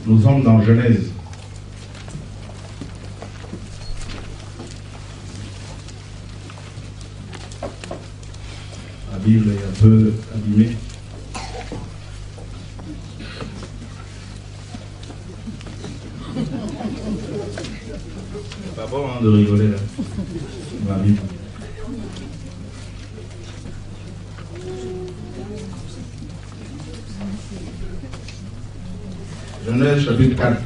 Nous sommes dans Genèse. La Bible est un peu abîmée. C'est pas bon hein, de rigoler là. La Bible. Genèse chapitre 4.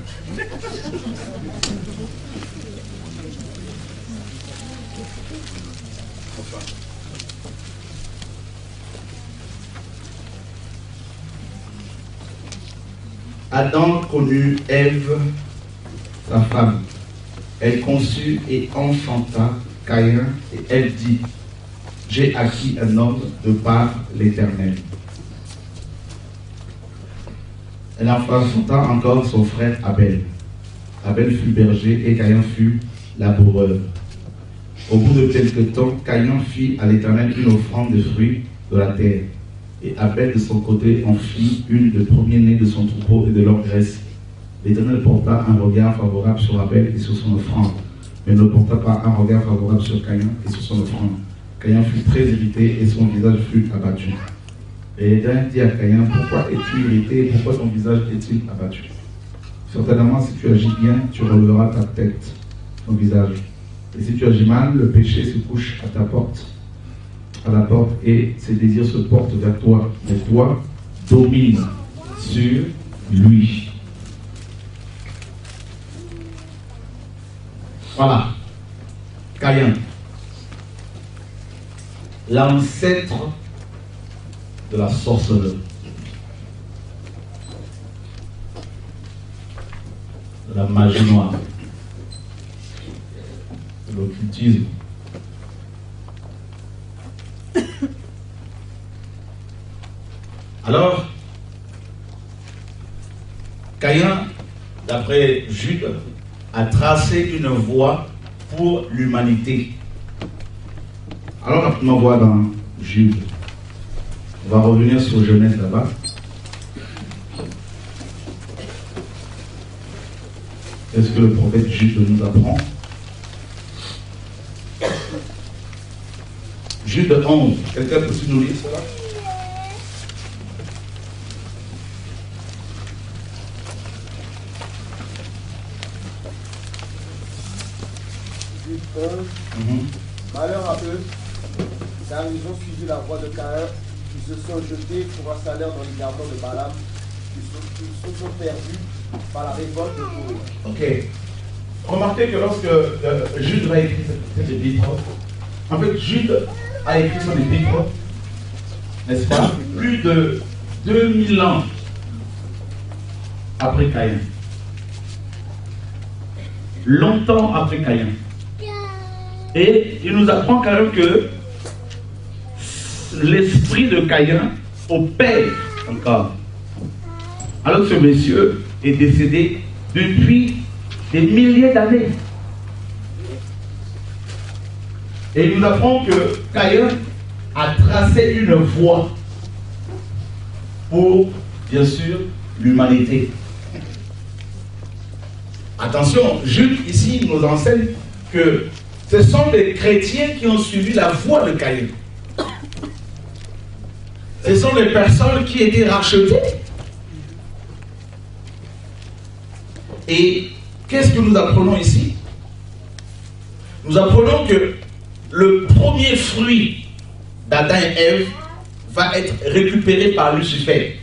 Adam connut Ève, sa femme. Elle conçut et enfanta Caïn, et elle dit: j'ai acquis un homme de par l'Éternel. Elle enfanta encore son frère Abel. Abel fut berger et Caïn fut laboureur. Au bout de quelque temps, Caïn fit à l'Éternel une offrande de fruits de la terre. Et Abel de son côté en fit une de premier-né de son troupeau et de leur graisse. L'Éternel porta un regard favorable sur Abel et sur son offrande, mais ne porta pas un regard favorable sur Caïn et sur son offrande. Caïn fut très irrité et son visage fut abattu. Et l'Éternel dit à Caïn: pourquoi es-tu irrité et pourquoi ton visage est-il abattu? Certainement, si tu agis bien, tu releveras ta tête, ton visage. Et si tu agis mal, le péché se couche à la porte, et ses désirs se portent vers toi. Mais toi, domine sur lui. Voilà. Caïn, l'ancêtre de la sorcellerie, de la magie noire, de l'occultisme. Alors, Caïn, d'après Jude, a tracé une voie pour l'humanité. Alors, rapidement, on voit dans Jude. On va revenir sur Genèse là-bas. Qu'est-ce que le prophète Jude nous apprend? Jude 11. Quelqu'un peut-il nous lire cela? Jude 11. Malheur à eux, car ils ont suivi la voie de Caïn, qui se sont jetés pour un salaire dans les gardons de Balaam, qui se sont perdus par la révolte de Corée. Ok. Remarquez que lorsque Jude a écrit cette épître, en fait, Jude a écrit son épître, n'est-ce pas, plus de 2000 ans après Caïn. Longtemps après Caïn. Et il nous apprend quand même que l'esprit de Caïn opère encore. Alors que ce monsieur est décédé depuis des milliers d'années. Et il nous apprend que Caïn a tracé une voie pour, bien sûr, l'humanité. Attention, Jude ici nous enseigne que ce sont les chrétiens qui ont suivi la voie de Caïn. Ce sont les personnes qui étaient rachetées. Et qu'est-ce que nous apprenons ici? Nous apprenons que le premier fruit d'Adam et Ève va être récupéré par Lucifer.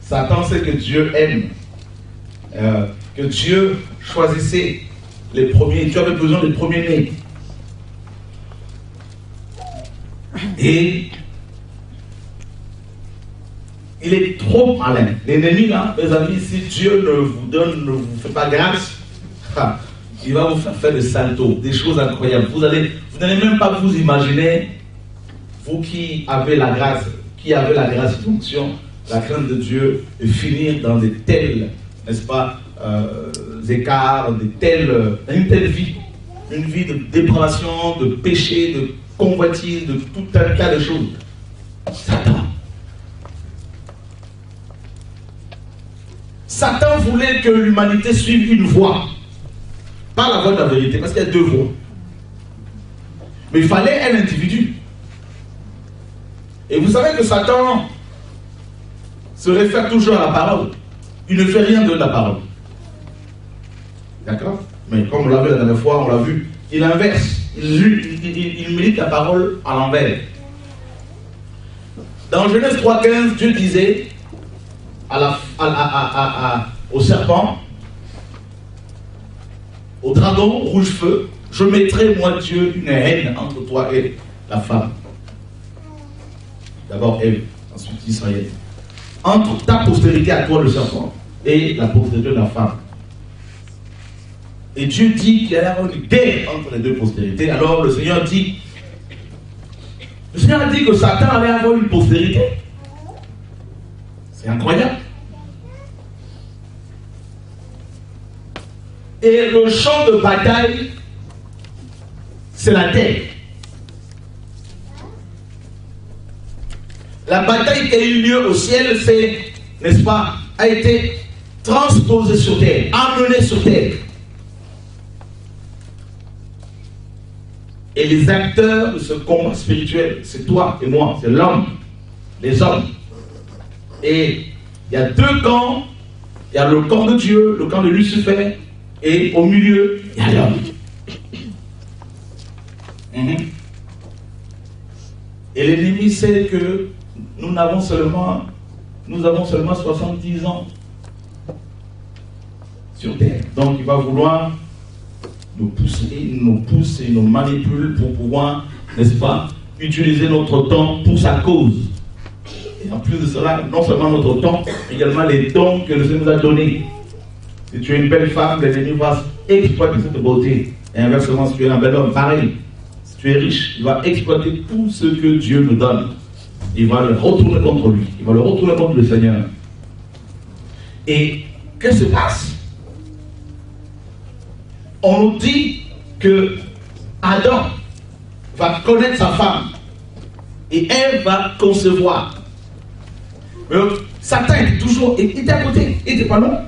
Satan sait que Dieu aime, que Dieu choisissait les premiers. Dieu avait besoin des premiers-nés. Et il est trop malin. L'ennemi, là, mes amis, si Dieu ne vous fait pas grâce, il va vous faire des saltos, des choses incroyables. Vous n'allez même pas vous imaginer, vous qui avez la grâce, fonction, la crainte de Dieu, et finir dans de tels, n'est-ce pas, écarts, une telle vie. Une vie de dépravation, de péché, de convoitise, de tout un tas de choses. Satan. voulait que l'humanité suive une voie. Pas la voie de la vérité, parce qu'il y a deux voies. Mais il fallait un individu. Et vous savez que Satan se réfère toujours à la parole. Il ne fait rien de la parole. D'accord? Mais comme on l'a vu la dernière fois, on l'a vu, il inverse. Il milite la parole à l'envers. Dans Genèse 3,15, Dieu disait au serpent, au dragon rouge feu, je mettrai, moi Dieu, une haine entre toi et la femme. D'abord Ève, ensuite Israël. Entre ta postérité à toi, le serpent, et la postérité de la femme. Et Dieu dit qu'il y a une guerre entre les deux postérités. Alors le Seigneur a dit que Satan allait avoir une postérité. C'est incroyable. Et le champ de bataille, c'est la terre. La bataille qui a eu lieu au ciel, c'est, n'est-ce pas, a été transposée sur terre, amenée sur terre. Et les acteurs de ce combat spirituel, c'est toi et moi, c'est l'homme, les hommes. Et il y a deux camps, il y a le camp de Dieu, le camp de Lucifer, et au milieu, il y a l'homme. Et l'ennemi sait que nous avons seulement 70 ans sur terre. Donc il va vouloir nous pousse et nous manipule pour pouvoir, n'est-ce pas, utiliser notre temps pour sa cause. Et en plus de cela, non seulement notre temps, mais également les dons que le Seigneur nous a donnés. Si tu es une belle femme, l'ennemi va exploiter cette beauté. Et inversement, si tu es un bel homme, pareil. Si tu es riche, il va exploiter tout ce que Dieu nous donne. Il va le retourner contre lui. Il va le retourner contre le Seigneur. Et qu'est-ce qui se passe? On nous dit que Adam va connaître sa femme et elle va concevoir. Mais Satan était à côté, il n'était pas loin.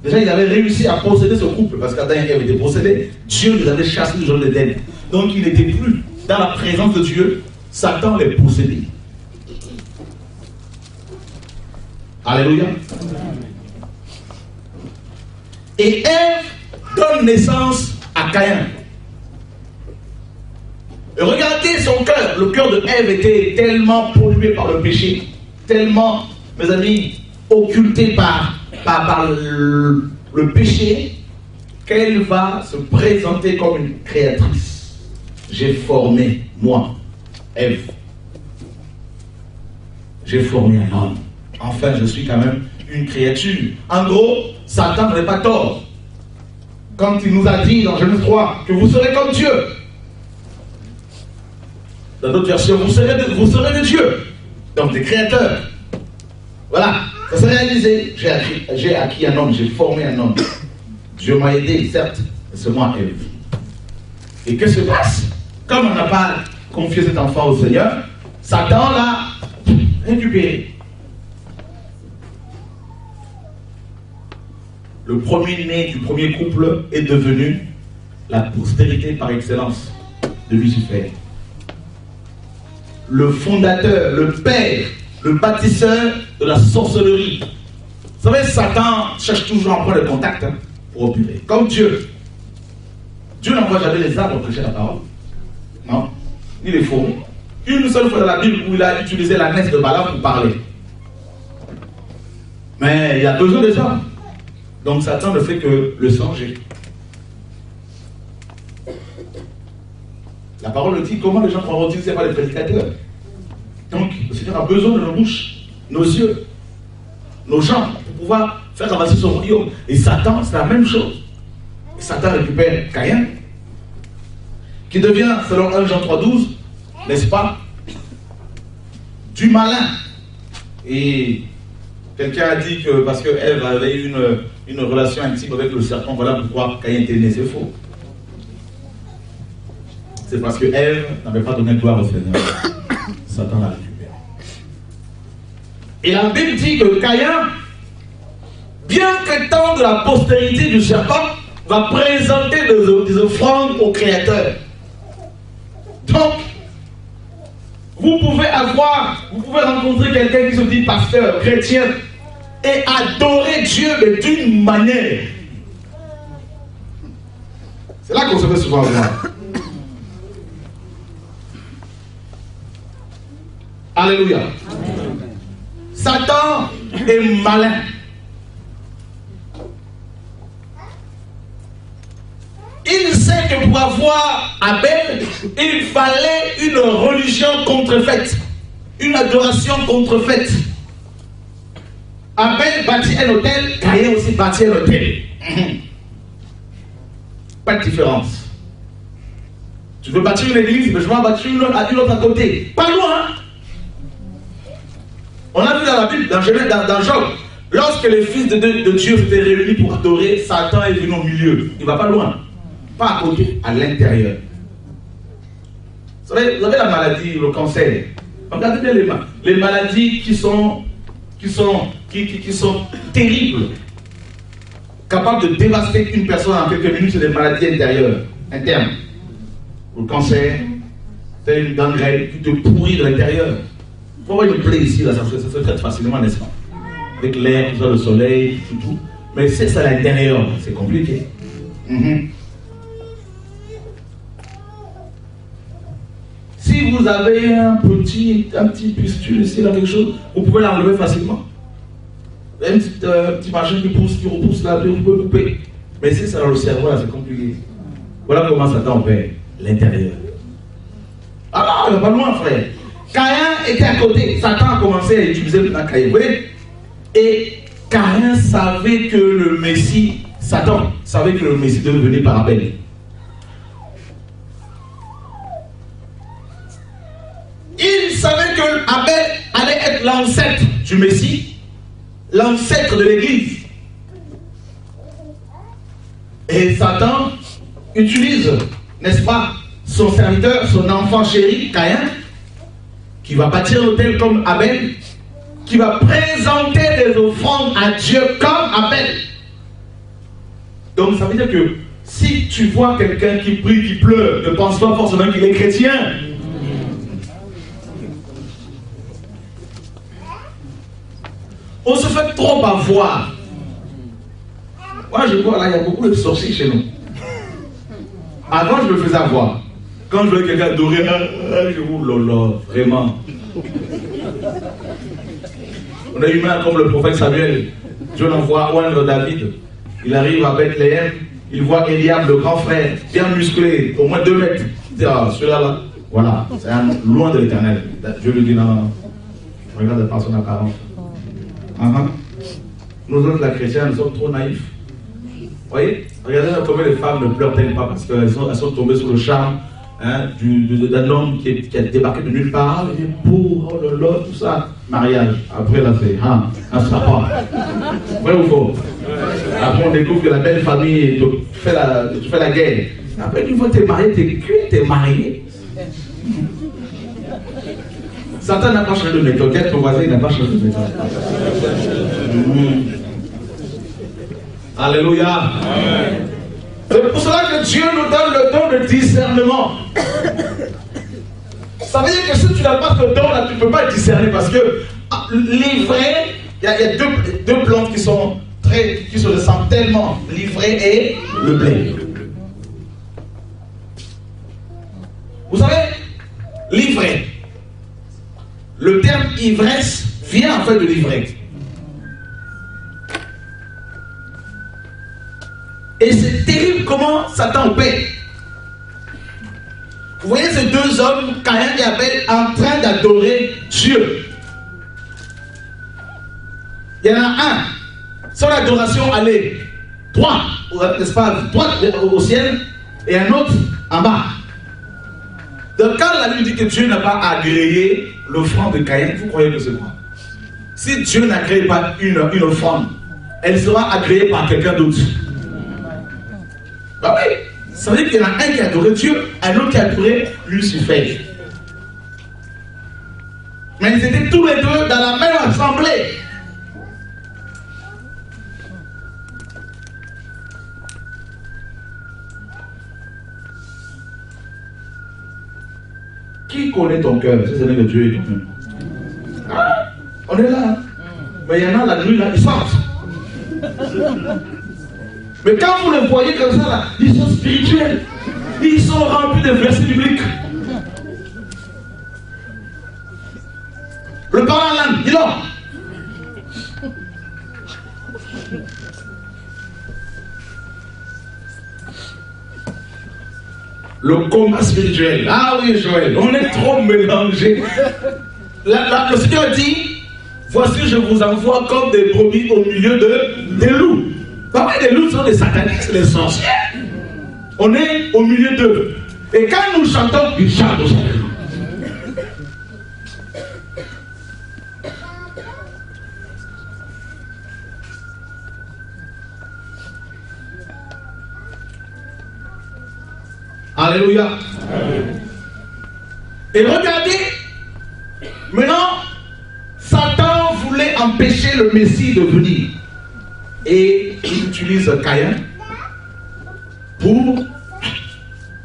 Déjà, il avait réussi à posséder ce couple parce qu'Adam et Ève étaient possédés. Dieu les avait chassés du jardin d'Éden. Donc, il n'était plus dans la présence de Dieu. Satan les possédait. Alléluia. Et Ève donne naissance à Caïn. Et regardez son cœur. Le cœur de Ève était tellement pollué par le péché, tellement, mes amis, occulté par le péché, qu'elle va se présenter comme une créatrice. J'ai formé, moi, Ève. J'ai formé un homme. Enfin, je suis quand même une créature. En gros, Satan n'avait pas tort quand il nous a dit dans Genèse 3 que vous serez comme Dieu. Dans d'autres versions, vous serez de Dieu, donc des créateurs. Voilà, ça s'est réalisé. J'ai acquis un homme, j'ai formé un homme. Dieu m'a aidé, certes, mais c'est moi, Ève. Et qu'est-ce qui se passe? Comme on n'a pas confié cet enfant au Seigneur, Satan l'a récupéré. Le premier-né du premier couple est devenu la postérité par excellence de Lucifer. Le fondateur, le père, le bâtisseur de la sorcellerie. Vous savez, Satan cherche toujours un point de contact pour opérer. Comme Dieu. Dieu n'envoie jamais les arbres prêcher la parole. Non. Ni les fourmis. Une seule fois dans la Bible où il a utilisé la naisse de Balaam pour parler. Mais il y a besoin des hommes. Donc Satan ne fait que le songer. La parole le dit, comment les gens pourront utiliser par les prédicateurs? Donc le Seigneur a besoin de nos bouches, nos yeux, nos jambes, pour pouvoir faire avancer son royaume. Et Satan, c'est la même chose. Et Satan récupère Caïn, qui devient, selon 1 Jean 3,12, n'est-ce pas, du malin. Et quelqu'un a dit que parce qu'Ève avait eu une relation intime avec le serpent, voilà pourquoi Caïn était né, c'est faux. C'est parce que Ève n'avait pas donné gloire au Seigneur. Satan l'a récupéré. Et la Bible dit que Caïn bien qu'étant de la postérité du serpent, va présenter des offrandes au Créateur. Donc, vous pouvez rencontrer quelqu'un qui se dit pasteur, chrétien, et adorer Dieu, mais d'une manière. C'est là qu'on se fait souvent voir. Alléluia. Satan est malin. Il sait que pour avoir Abel, il fallait une religion contrefaite, une adoration contrefaite. Abel bâtit un hôtel, Caïn aussi bâtit un hôtel. Pas de différence. Tu veux bâtir une église, mais je vais en bâtir une autre à côté. Pas loin. On a vu dans la Bible, dans Job, lorsque les fils de Dieu s'étaient réunis pour adorer, Satan est venu au milieu. Il ne va pas loin. Pas à côté, à l'intérieur. Vous savez la maladie, le cancer. Regardez bien les maladies qui sont terribles, capables de dévaster une personne en quelques minutes. C'est des maladies intérieures, internes. Le cancer, c'est une gangrène qui te pourrit de l'intérieur. Faut voir une plaie ici, là, ça se traite facilement, n'est-ce pas? Avec l'air, tout ça, le soleil, tout. Mais c'est à l'intérieur, c'est compliqué. Si vous avez un petit pustule ici, là, quelque chose, vous pouvez l'enlever facilement. Un petit machin qui repousse là, vous pouvez couper. Mais si c'est dans le cerveau, là, c'est compliqué. Voilà comment Satan opère, l'intérieur. Ah non, il n'est pas loin, frère. Caïn était à côté. Satan a commencé à utiliser la Caïn. Vous voyez? Et Caïn savait que le Messie, Satan savait que le Messie devait venir par Abel. Il savait que Abel allait être l'ancêtre du Messie, l'ancêtre de l'Église. Et Satan utilise, n'est-ce pas, son serviteur, son enfant chéri, Caïn, qui va bâtir l'autel comme Abel, qui va présenter des offrandes à Dieu comme Abel. Donc ça veut dire que si tu vois quelqu'un qui prie, qui pleure, ne pense pas forcément qu'il est chrétien. On se fait trop avoir. Moi je vois là, il y a beaucoup de sorciers chez nous. Avant je me faisais avoir. Quand je voyais quelqu'un adorer, je vous lolo, vraiment. On a eu main comme le prophète Samuel. Dieu l'envoie oindre David. Il arrive à Bethléem. Il voit Eliab, le grand frère, bien musclé, au moins 2 mètres. Il dit, ah, celui-là, là, voilà, c'est loin de l'éternel. Dieu lui dit, non, regarde pas son apparence. Nous autres, la chrétienne, nous sommes trop naïfs. Vous voyez, regardez combien les femmes ne pleurent-elles pas parce qu'elles sont tombées sous le charme d'un homme qui a débarqué de nulle part. Il est beau, oh là là, tout ça. Mariage. Après, là, c'est un serpent. Vrai ou faux? Après, on découvre que la belle famille te fait la guerre. Après, une fois que tu es marié, tu es cuit, tu es marié. Satan n'a pas changé de méthode. Ton voisin n'a pas changé de méthode. Alléluia. C'est pour cela que Dieu nous donne le don de discernement. Ça veut dire que si tu n'as pas ce don-là, tu ne peux pas discerner parce que l'ivraie, il y a deux plantes qui se ressemblent tellement, l'ivraie et le blé. Vous savez, l'ivraie, le terme ivresse vient en fait de l'ivraie. Et c'est terrible comment Satan opère. Vous voyez ces 2 hommes, Caïn et Abel, en train d'adorer Dieu. Il y en a un, son adoration allait 3, n'est-ce pas, 3 au ciel et un autre en bas. Donc quand la Bible dit que Dieu n'a pas agréé l'offrande de Caïn, vous croyez que c'est quoi? Si Dieu n'agrée pas une offrande, elle sera agréée par quelqu'un d'autre. Bah oui, ça veut dire qu'il y en a un qui a adoré Dieu, un autre qui a adoré Lucifer. Mais ils étaient tous les deux dans la même assemblée. Qui connaît ton cœur? C'est ce que Dieu est toi-même. Ah, on est là. Hein? Mais il y en a la nuit, là, ils sortent. Mais quand vous les voyez comme ça, là, ils sont spirituels. Ils sont remplis de versets bibliques. Le parent en langue, dis-le. Le combat spirituel. Ah oui, Joël, on est trop mélangés. Le Seigneur dit, voici, je vous envoie comme des brebis au milieu des loups. Parfois, les loups sont des satanistes, les sorciers. On est au milieu d'eux. Et quand nous chantons, ils chantent aussi. Alléluia. Et regardez, maintenant, Satan voulait empêcher le Messie de venir. Et il utilise Caïn pour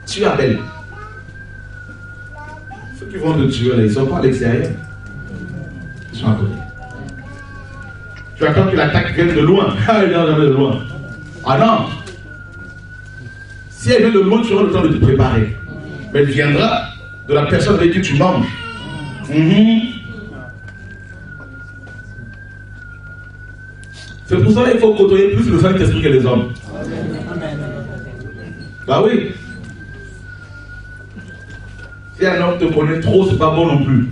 tuer Abel. Ceux qui vont le tuer, là, ils ne sont pas à l'extérieur. Ils sont à côté. Tu attends que l'attaque vienne de loin. Ah, il vient de loin. Ah non. Si elle vient de loin, tu auras le temps de te préparer. Mais elle viendra de la personne avec qui tu manges. C'est pour ça qu'il faut côtoyer plus le Saint-Esprit que les hommes. Bah oui. Si un homme te connaît trop, c'est pas bon non plus.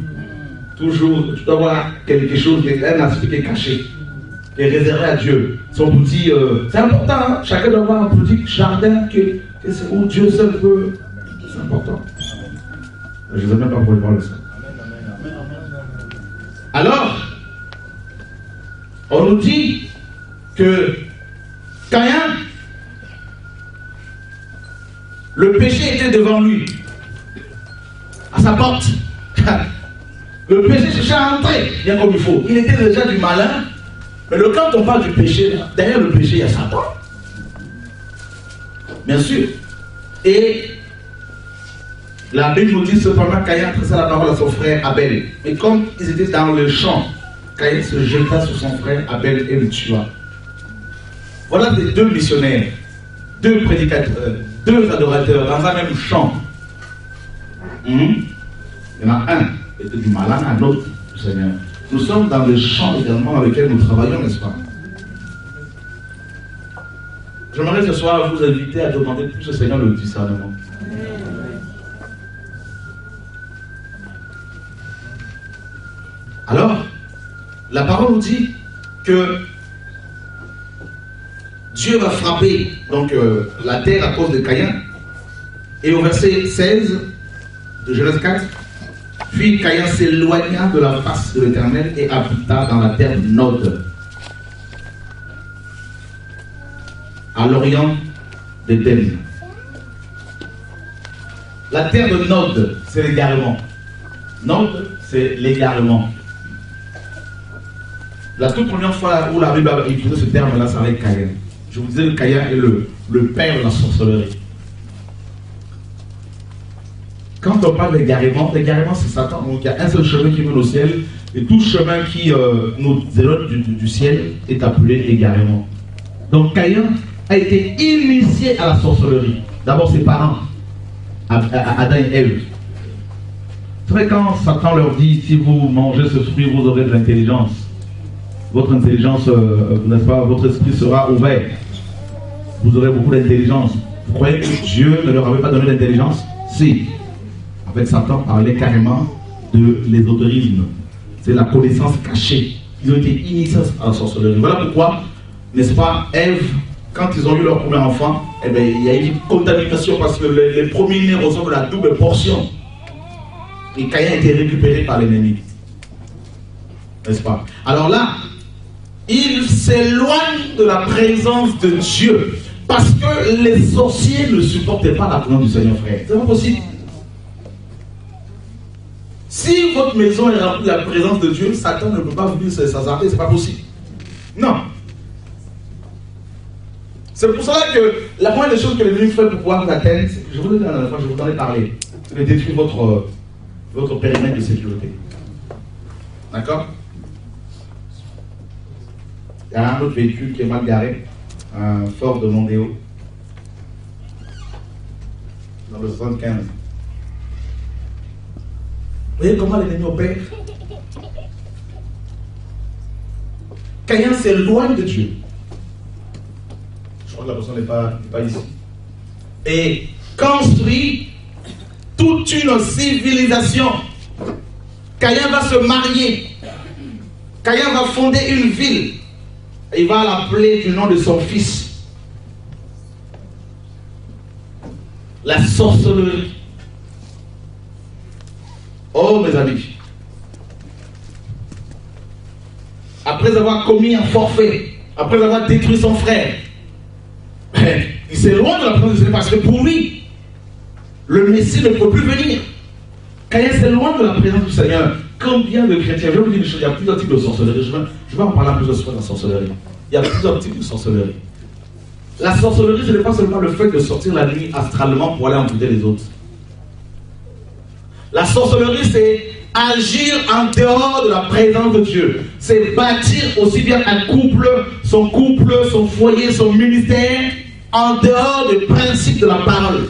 Toujours, tu dois avoir quelque chose, un aspect qui est caché, qui est réservé à Dieu. Son petit, c'est important, hein? Chacun doit avoir un petit jardin où Dieu seul peut. C'est important. Je ne sais même pas pourquoi je parle de ça. Alors, on nous dit que Caïn, le péché était devant lui, à sa porte. Le péché cherchait à entrer, bien comme il faut. Il était déjà du malin, mais quand on parle du péché, derrière le péché, il y a Satan. Bien sûr. Et la Bible nous dit cependant Caïn adressa la parole à son frère Abel. Et comme ils étaient dans le champ, Caïn se jeta sur son frère Abel et le tua. Voilà des deux missionnaires, deux prédicateurs, deux adorateurs dans un même champ. Il y en a un qui était du malin, un autre du Seigneur. Nous sommes dans le champ également avec lequel nous travaillons, n'est-ce pas? J'aimerais ce soir vous inviter à demander plus au Seigneur le discernement. Alors, la parole nous dit que Dieu va frapper donc, la terre à cause de Caïn. Et au verset 16 de Genèse 4, puis Caïn s'éloigna de la face de l'Éternel et habita dans la terre de Nod, à l'orient d'Éden. La terre de Nod, c'est l'égarement. Nod, c'est l'égarement. La toute première fois où la Bible a utilisé ce terme-là, c'est avec Caïn. Je vous disais que Caïn est le père de la sorcellerie. Quand on parle d'égarement, c'est Satan. Donc il y a un seul chemin qui mène au ciel, et tout chemin qui nous éloigne du ciel est appelé égarement. Donc Caïn a été initié à la sorcellerie. D'abord ses parents, Adam et Ève. C'est vrai quand Satan leur dit, si vous mangez ce fruit, vous aurez de l'intelligence. Votre intelligence, n'est-ce pas, votre esprit sera ouvert. Vous aurez beaucoup d'intelligence. Vous croyez que Dieu ne leur avait pas donné d'intelligence? Si. En fait, Satan parlait carrément de l'ésotérisme. C'est la connaissance cachée. Ils ont été initiés à la sorcellerie. Voilà pourquoi, n'est-ce pas, Ève, quand ils ont eu leur premier enfant, eh bien, il y a eu une contamination parce que les premiers-nés reçoivent la double portion. Et Caïn a été récupéré par l'ennemi. N'est-ce pas? Alors là, il s'éloigne de la présence de Dieu. Parce que les sorciers ne supportaient pas la présence du Seigneur, frère. C'est pas possible. Si votre maison est remplie de la présence de Dieu, Satan ne peut pas venir s'hasarder, c'est pas possible. Non. C'est pour cela que la première des choses que l'ennemi fait pour pouvoir vous atteindre, je vous en ai parlé, c'est de détruire votre périmètre de sécurité. D'accord? Il y a un autre véhicule qui est mal garé, un Ford de Mondeo, dans le 75. Vous voyez comment l'ennemi opère? Caïn s'éloigne de Dieu. Je crois que la personne n'est pas ici. Et construit toute une civilisation. Caïn va se marier. Caïn va fonder une ville. Il va l'appeler du nom de son fils. La sorcellerie. Oh mes amis. Après avoir commis un forfait, après avoir détruit son frère, il s'éloigne de la présence de Dieu parce que pour lui, le Messie ne peut plus venir. Caïn s'éloigne de la présence du Seigneur. Combien de chrétiens, je vais vous dire une chose, il y a plusieurs types de sorcellerie. Je vais en parler plusieurs fois de la sorcellerie. Il y a plusieurs types de sorcellerie. La sorcellerie, ce n'est pas seulement le fait de sortir la nuit astralement pour aller embêter les autres. La sorcellerie, c'est agir en dehors de la présence de Dieu. C'est bâtir aussi bien un couple, son foyer, son ministère, en dehors du principe de la parole.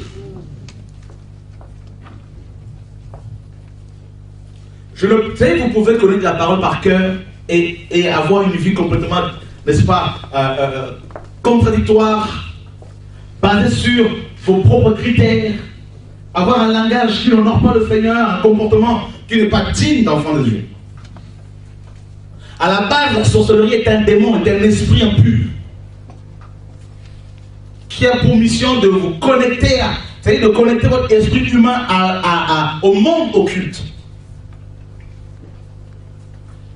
Vous savez, vous pouvez connaître la parole par cœur et avoir une vie complètement, n'est-ce pas, contradictoire, basée sur vos propres critères, avoir un langage qui n'honore pas le Seigneur, un comportement qui n'est pas digne d'enfant de Dieu. À la base, la sorcellerie est un démon, est un esprit impur qui a pour mission de vous connecter, c'est-à-dire de connecter votre esprit humain au monde occulte.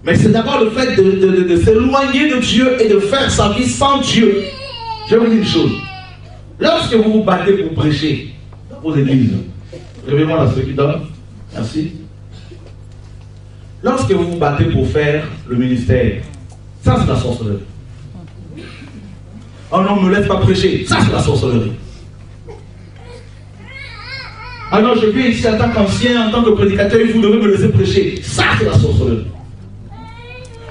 Mais c'est d'abord le fait de s'éloigner de Dieu et de faire sa vie sans Dieu. Je vais vous dire une chose. Lorsque vous vous battez pour prêcher dans vos églises, levez-moi là ceux qui donnent. Merci. Lorsque vous vous battez pour faire le ministère, ça c'est la sorcellerie. Oh non, ne me laisse pas prêcher, ça c'est la sorcellerie. Ah non, je viens ici en tant qu'ancien, en tant que prédicateur, vous devez me laisser prêcher, ça c'est la sorcellerie.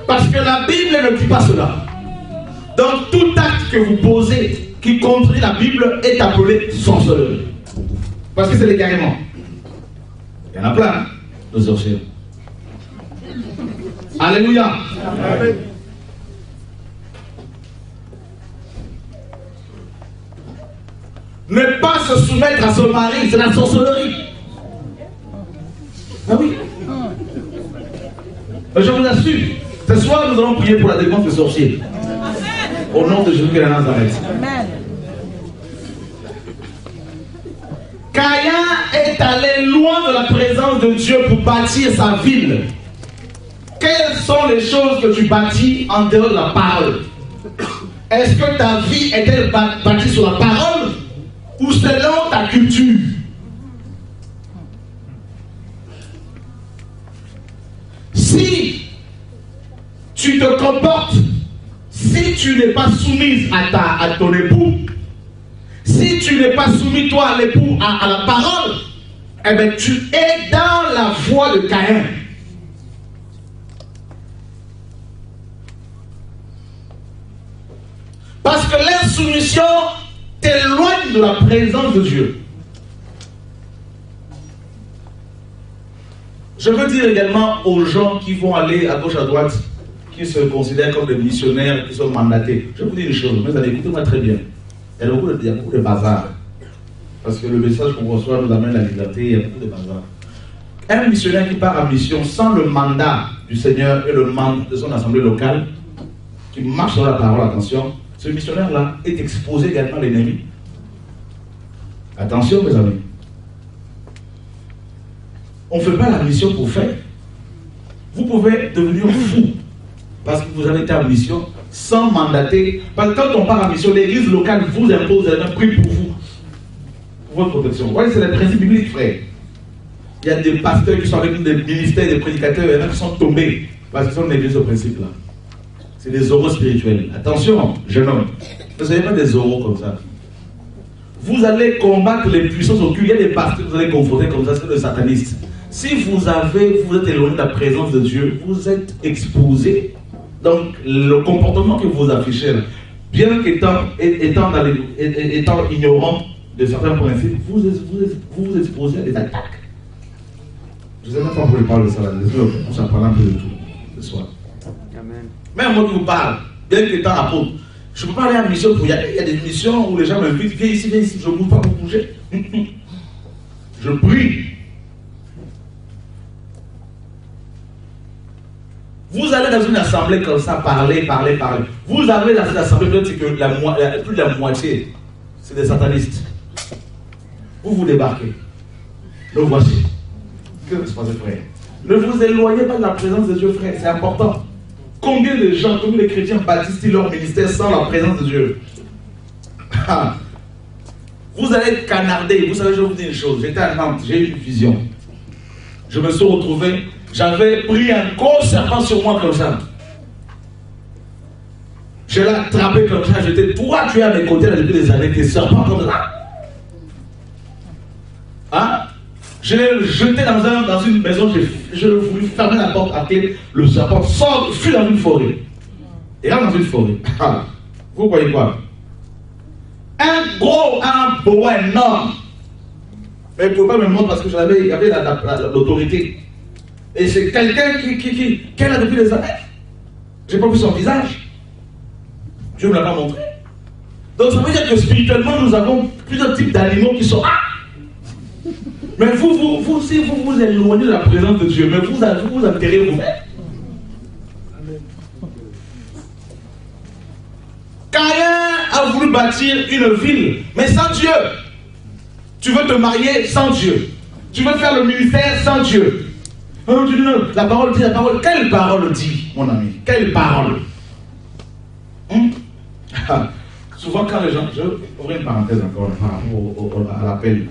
Parce que la Bible ne dit pas cela. Donc tout acte que vous posez qui contredit la Bible est appelé sorcellerie. Parce que c'est les carrément. Il y en a plein, de sorciers. Alléluia. Amen. Ne pas se soumettre à son mari, c'est la sorcellerie. Ah oui. Je vous assure, ce soir nous allons prier pour la délivrance des sorciers. Au nom de Jésus de Nazareth. Amen. Caïn est allé loin de la présence de Dieu pour bâtir sa ville. Quelles sont les choses que tu bâtis en dehors de la parole? Est-ce que ta vie est-elle bâtie sur la parole ou selon ta culture? Si tu te comportes, si tu n'es pas soumise à ton époux, si tu n'es pas soumis toi à l'époux, à la parole, eh bien tu es dans la voie de Caïn. Parce que l'insoumission t'éloigne de la présence de Dieu. Je veux dire également aux gens qui vont aller à gauche à droite, qui se considèrent comme des missionnaires, qui sont mandatés. Je vous dis une chose, mais allez, écoutez-moi très bien. Il y a beaucoup de bazar. Parce que le message qu'on reçoit nous amène la liberté, il y a beaucoup de bazar. Un missionnaire qui part en mission sans le mandat du Seigneur et le mandat de son assemblée locale, qui marche sur la parole, attention, ce missionnaire-là est exposé également à l'ennemi. Attention, mes amis. On ne fait pas la mission pour faire. Vous pouvez devenir fou parce que vous avez été en mission sans mandater. Parce que quand on part en mission, l'église locale vous impose un prix pour vous, pour votre protection. Vous voyez, c'est le principe biblique, frère. Il y a des pasteurs qui sont avec des ministères, des prédicateurs, il y en a qui sont tombés parce qu'ils sont négligés ce principe-là. C'est des oraux spirituels. Attention, jeune homme, ne soyez pas des oraux comme ça. Vous allez combattre les puissances occultes. Il y a des pasteurs que vous allez confronter comme ça, c'est le sataniste. Si vous êtes éloigné de la présence de Dieu, vous êtes exposé. Donc, le comportement que vous affichez, là, bien qu'étant ignorant de certains principes, vous vous exposez à des attaques. Je ne sais même pas pourquoi je parle de ça là. Ça parle un peu de tout ce soir. Amen. Même moi qui vous parle, bien qu'étant apôtre, je ne peux pas aller en mission pour y aller. Il y a des missions où les gens m'invitent, viens ici, je ne bouge pas pour bouger. Je prie. Vous allez dans une assemblée comme ça, parler. Vous avez dans cette assemblée, peut-être que plus de la moitié, c'est des satanistes. Vous débarquez. Le voici. Que se passe, frère? Ne vous éloignez pas de la présence de Dieu, frère. C'est important. Combien de gens, combien de chrétiens baptisent leur ministère sans la présence de Dieu? Vous allez être canardé. Vous savez, je vais vous dire une chose. J'étais à Nantes, j'ai eu une vision. Je me suis retrouvé, j'avais pris un gros serpent sur moi comme ça. Je l'ai attrapé comme ça. J'étais, toi, tu es à mes côtés là, depuis des années, tes serpents comme ça. Hein? Je l'ai jeté dans une maison, je voulais fermer la porte à clé. Le serpent sort, fuit dans une forêt. Et là, dans une forêt. Vous voyez quoi? Un boa énorme. Mais il ne pouvait pas me montrer parce que il y avait l'autorité. Et c'est quelqu'un qui est là depuis des années. Je n'ai pas vu son visage. Dieu ne me l'a pas montré. Donc ça veut dire que spirituellement, nous avons plusieurs types d'animaux qui sont là. Mais si vous vous éloignez de la présence de Dieu, mais vous enterrez vous-même. Caïn a voulu bâtir une ville, mais sans Dieu. Tu veux te marier sans Dieu. Tu veux faire le ministère sans Dieu. Non, la parole dit, la parole. Quelle parole dit, mon ami? Quelle parole? Souvent quand les gens, je ouvre une parenthèse encore par rapport à l'appel.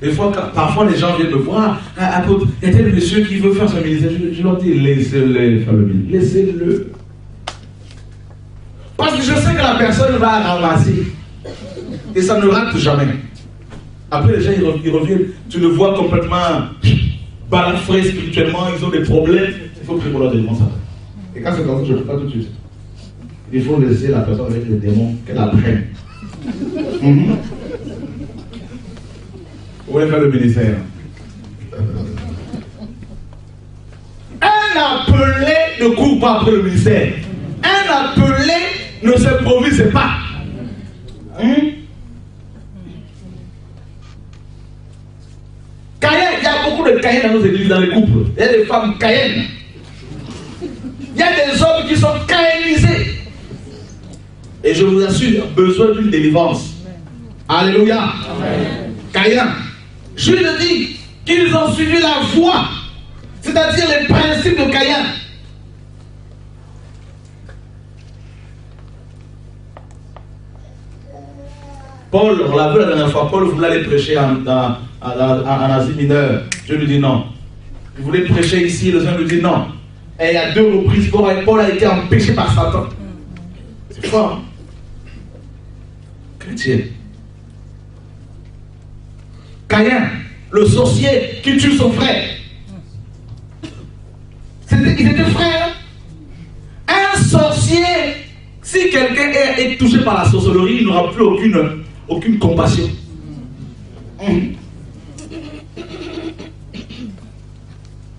Des fois, parfois les gens viennent me voir, il y a tel monsieur qui veut faire son ministère. Je leur dis, laissez-le faire le ministère. Laissez-le. Parce que je sais que la personne va ramasser. Et ça ne rate jamais. Après les gens ils reviennent, tu le vois complètement balafré spirituellement, ils ont des problèmes. Il faut prier pour leur démon ça. Et quand c'est comme ça, je ne le fais pas tout de suite. Il faut laisser la personne avec les démons qu'elle apprenne. Vous voulez faire le ministère? Un appelé ne court pas après le ministère. Un appelé ne s'improvise pas. Caïn, il y a beaucoup de Caïn dans nos églises, dans les couples. Il y a des femmes Caïn. Il y a des hommes qui sont caïnisés. Et je vous assure, besoin d'une délivrance. Alléluia. Amen. Caïn. Je le dis qu'ils ont suivi la voie, c'est-à-dire les principes de Caïn. Paul, on l'a vu la dernière fois, Paul voulait aller prêcher en Asie mineure. Je lui dis non. Il voulait prêcher ici, le Seigneur lui dit non. Et il y a 2 reprises, Paul a été empêché par Satan. C'est fort. Chrétien. Caïn, le sorcier qui tue son frère. Ils étaient frères. Un sorcier, si quelqu'un est touché par la sorcellerie, il n'aura plus aucune compassion. Plus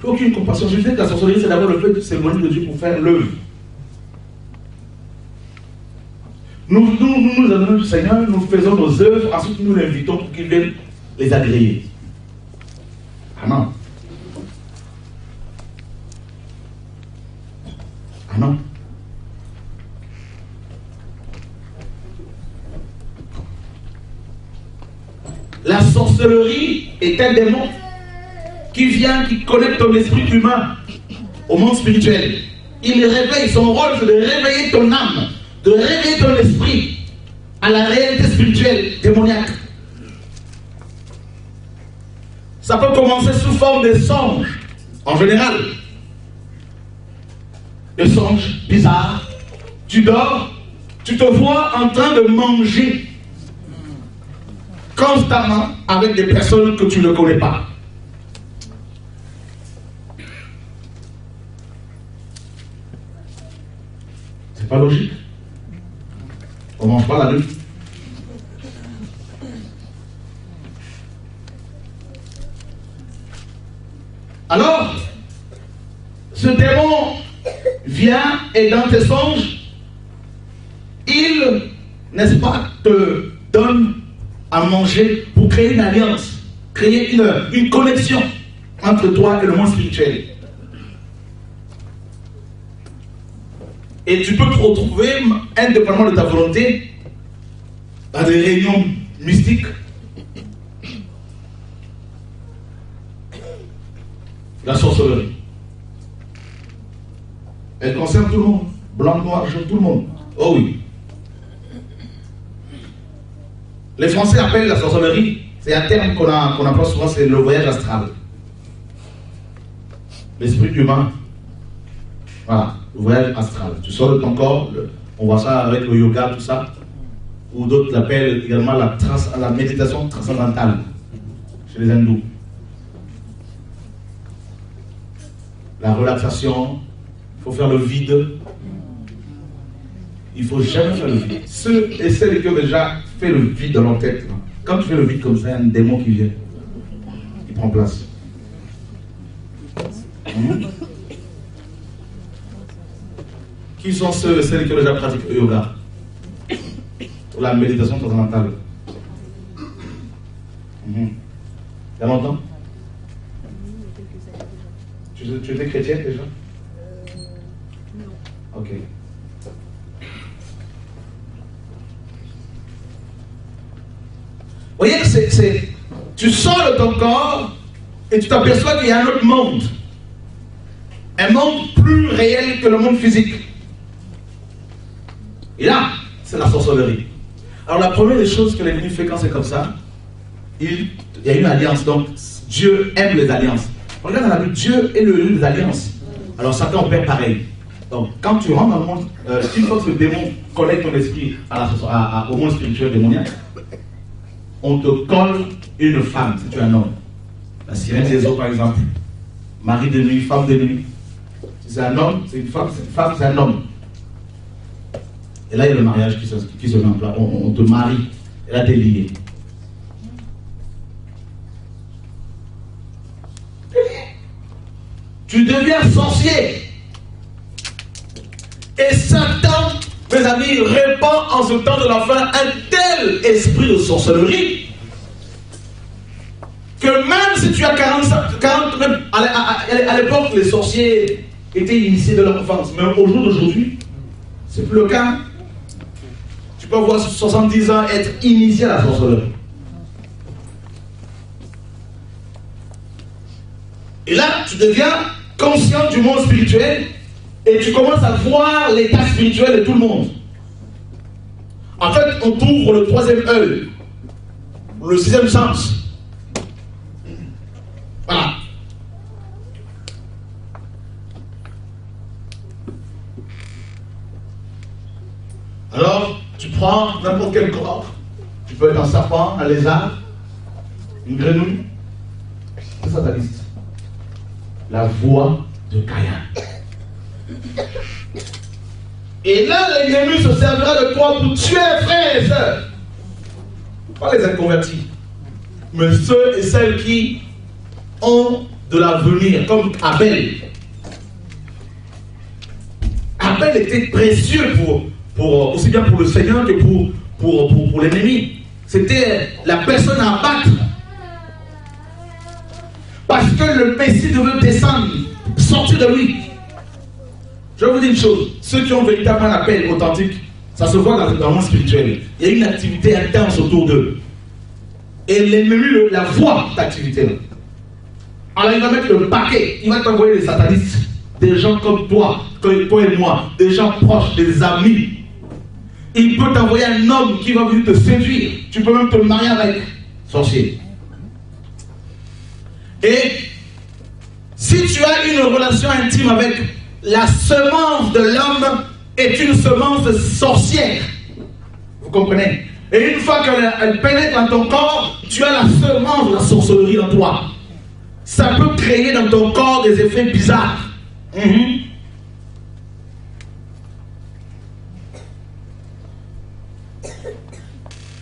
aucune compassion. Je disais que la sorcellerie, c'est d'abord le fait de s'éloigner de Dieu pour faire l'œuvre. Nous adorons le Seigneur, nous faisons nos œuvres, ensuite nous l'invitons pour qu'il vienne les agréer. Ah non. Ah non. La sorcellerie est un démon qui connecte ton esprit humain au monde spirituel. Il réveille, son rôle c'est de réveiller ton âme, de réveiller ton esprit à la réalité spirituelle démoniaque. Ça peut commencer sous forme de songes, en général. Des songes bizarres. Tu dors, tu te vois en train de manger constamment avec des personnes que tu ne connais pas. pas logique. On ne mange pas la nuit. Alors, ce démon vient et dans tes songes, il, n'est-ce pas, te donne à manger pour créer une alliance, créer une connexion entre toi et le monde spirituel. Et tu peux te retrouver, indépendamment de ta volonté, dans des réunions mystiques. La sorcellerie. Elle concerne tout le monde. Blanc, noir, jaune, tout le monde. Oh oui. Les Français appellent la sorcellerie, c'est un terme qu'on emploie souvent, c'est le voyage astral. L'esprit humain. Voilà, le voyage astral. Tu sors de ton corps, on voit ça avec le yoga, tout ça. Ou d'autres l'appellent également la méditation transcendantale chez les hindous. La relaxation, il faut faire le vide. Il ne faut jamais faire le vide. Ceux et celles qui ont déjà fait le vide dans leur tête, là, quand tu fais le vide comme ça, il y a un démon qui vient. Il prend place. Qui sont ceux et celles qui ont déjà pratiqué le yoga? Ou la méditation transcendantale? Il y a longtemps? Tu étais chrétienne déjà? Non. Ok. Vous voyez, tu sors de ton corps et tu t'aperçois qu'il y a un autre monde. Un monde plus réel que le monde physique. Et là, c'est la sorcellerie. Alors la première des choses que l'ennemi fait quand c'est comme ça, il y a une alliance. Donc Dieu aime les alliances. Regarde dans la Bible, Dieu est le lieu des alliances. Alors Satan opère pareil. Donc quand tu rentres dans le monde, une fois que ce démon connecte ton esprit au monde spirituel démoniaque, on te colle une femme, si tu es un homme. La sirène des eaux par exemple. Mari de nuit, femme de nuit. Si c'est un homme, c'est une femme, c'est un homme. Et là il y a le mariage qui se met en place. On te marie. Et là tu es lié. Tu deviens sorcier. Et Satan, mes amis, répand en ce temps de la fin un tel esprit de sorcellerie que même si tu as 40 même à l'époque, les sorciers étaient initiés de leur enfance. Mais au jour d'aujourd'hui, c'est plus le cas. Tu peux avoir 70 ans et être initié à la sorcellerie. Et là, tu deviens conscient du monde spirituel et tu commences à voir l'état spirituel de tout le monde. En fait, on t'ouvre le troisième œil, le sixième sens. Voilà. Alors, tu prends n'importe quel corps. Tu peux être un serpent, un lézard, une grenouille. C'est ça ta liste. La voix de Caïn. Et là, l'ennemi se servira de toi pour tuer frères et sœurs. Pas les inconvertis, mais ceux et celles qui ont de l'avenir, comme Abel. Abel était précieux aussi bien pour le Seigneur que pour l'ennemi. C'était la personne à abattre. Parce que le Messie devait descendre, sortir de lui. Je vais vous dire une chose, ceux qui ont véritablement un appel authentique, ça se voit dans le monde spirituel. Il y a une activité intense autour d'eux. Et l'ennemi la voit, cette activité-là. Alors il va mettre le paquet, il va t'envoyer des satanistes, des gens comme toi et moi, des gens proches, des amis. Il peut t'envoyer un homme qui va venir te séduire. Tu peux même te marier avec sorcier. Et si tu as une relation intime avec la semence de l'homme, est une semence sorcière. Vous comprenez? Et une fois qu'elle pénètre dans ton corps, tu as la semence de la sorcellerie en toi. Ça peut créer dans ton corps des effets bizarres.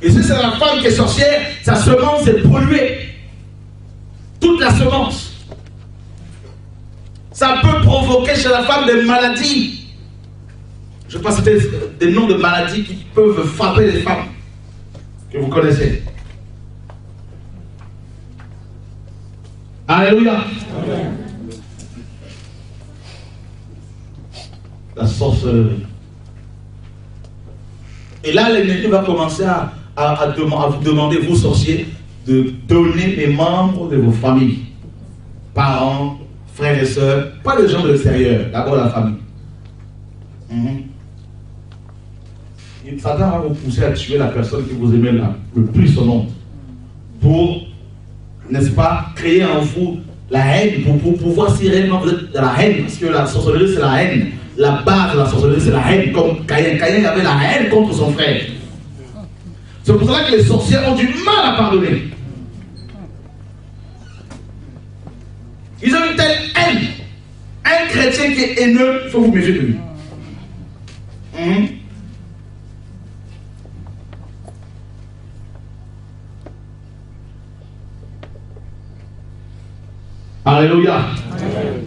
Et si c'est la femme qui est sorcière, sa semence est polluée. Toute la semence. Ça peut provoquer chez la femme des maladies. Je pense que c'est des noms de maladies qui peuvent frapper les femmes. Que vous connaissez. Alléluia. Amen. La sorcellerie. Et là, l'ennemi va commencer à vous demander, vous sorciers, de donner les membres de vos familles. Parents, frères et sœurs, pas les gens de l'extérieur, d'abord la famille. Satan va vous pousser à tuer la personne que vous aimez le plus au monde. Pour, n'est-ce pas, créer en vous la haine, pour pouvoir si réellement vous êtes dans la haine, parce que la sorcellerie c'est la haine. La base de la sorcellerie c'est la haine, comme Caïn. Caïn avait la haine contre son frère. C'est pour cela que les sorciers ont du mal à pardonner. Ils ont une telle haine. Un chrétien qui est haineux, il faut vous méfier de lui. Alléluia. Amen.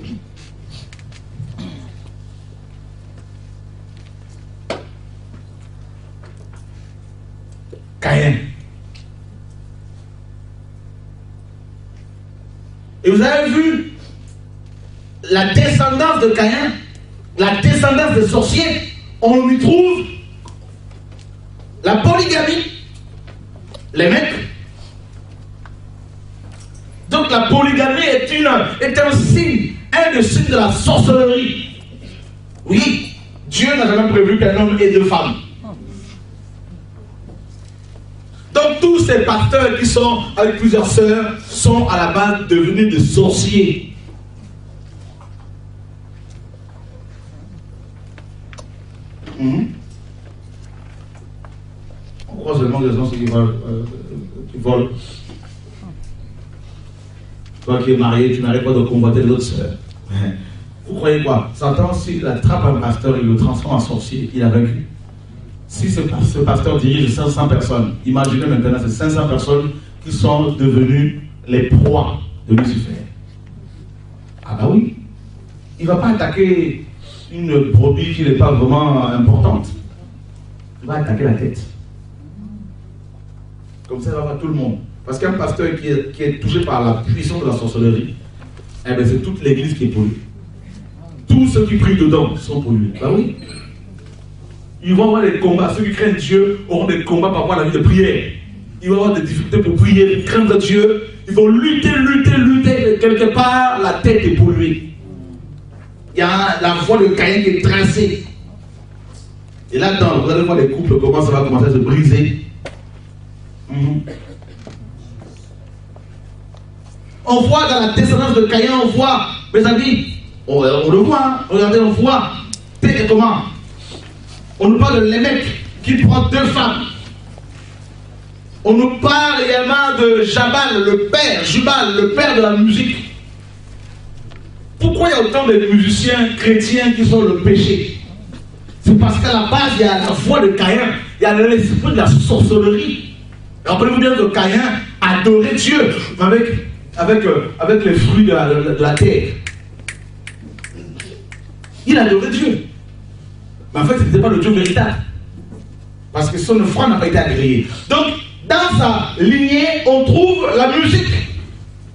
Caïn. Et vous avez vu la descendance de Caïn, la descendance des sorciers, on lui trouve la polygamie, les mecs. Donc la polygamie est un signe, un des signes de la sorcellerie. Oui, Dieu n'a jamais prévu qu'un homme ait deux femmes. Donc tous ces pasteurs qui sont avec plusieurs sœurs sont à la base devenus des sorciers. On croit seulement que les gens qui volent. Toi qui es marié, tu n'arrêtes pas de combattre l'autre sœur. Vous croyez quoi? Satan, s'il attrape un pasteur et le transforme en sorcier, il a vaincu. Si ce pasteur dirige 500 personnes, imaginez maintenant ces 500 personnes qui sont devenues les proies de Lucifer. Ah bah oui. Il ne va pas attaquer une brebis qui n'est pas vraiment importante. Il va attaquer la tête. Comme ça, il va voir tout le monde. Parce qu'un pasteur qui est touché par la puissance de la sorcellerie, eh bien c'est toute l'église qui est polluée. Tous ceux qui prient dedans sont pollués. Bah oui. Ils vont avoir des combats. Ceux qui craignent Dieu auront des combats par rapport à la vie de prière. Ils vont avoir des difficultés pour prier, pour craindre Dieu. Ils vont lutter. Et quelque part, la tête est polluée. Il y a la voie de Caïn qui est tracée. Et là-dedans, vous allez voir les couples, comment ça va commencer à se briser. On voit dans la descendance de Caïn, on voit, mes amis, on le voit, hein, regardez, on voit, comment on nous parle de Lémec qui prend deux femmes. On nous parle également de Jabal, le père, Jubal, le père de la musique. Pourquoi il y a autant de musiciens chrétiens qui sont le péché? C'est parce qu'à la base, il y a la voix de Caïn, il y a l'esprit de la sorcellerie. Rappelez-vous bien que Caïn adorait Dieu avec les fruits de la terre. Il adorait Dieu. Mais en fait, ce n'était pas le Dieu véritable. Parce que son offrande n'a pas été agréée. Donc, dans sa lignée, on trouve la musique.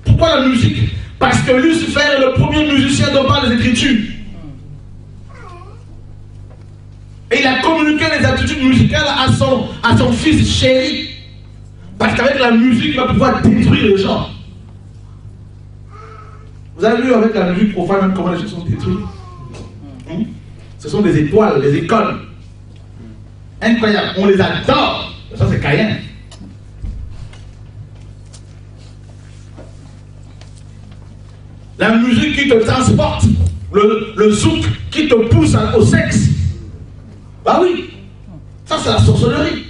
Pourquoi la musique? Parce que Lucifer est le premier musicien dont parlent les Écritures. Et il a communiqué les attitudes musicales à son fils chéri. Parce qu'avec la musique, il va pouvoir détruire les gens. Vous avez vu avec la musique profane comment les gens sont détruits? Ce sont des étoiles, des icônes. Incroyable, on les adore. Ça c'est Caïn. La musique qui te transporte, le zouk qui te pousse au sexe. Bah oui, ça c'est la sorcellerie.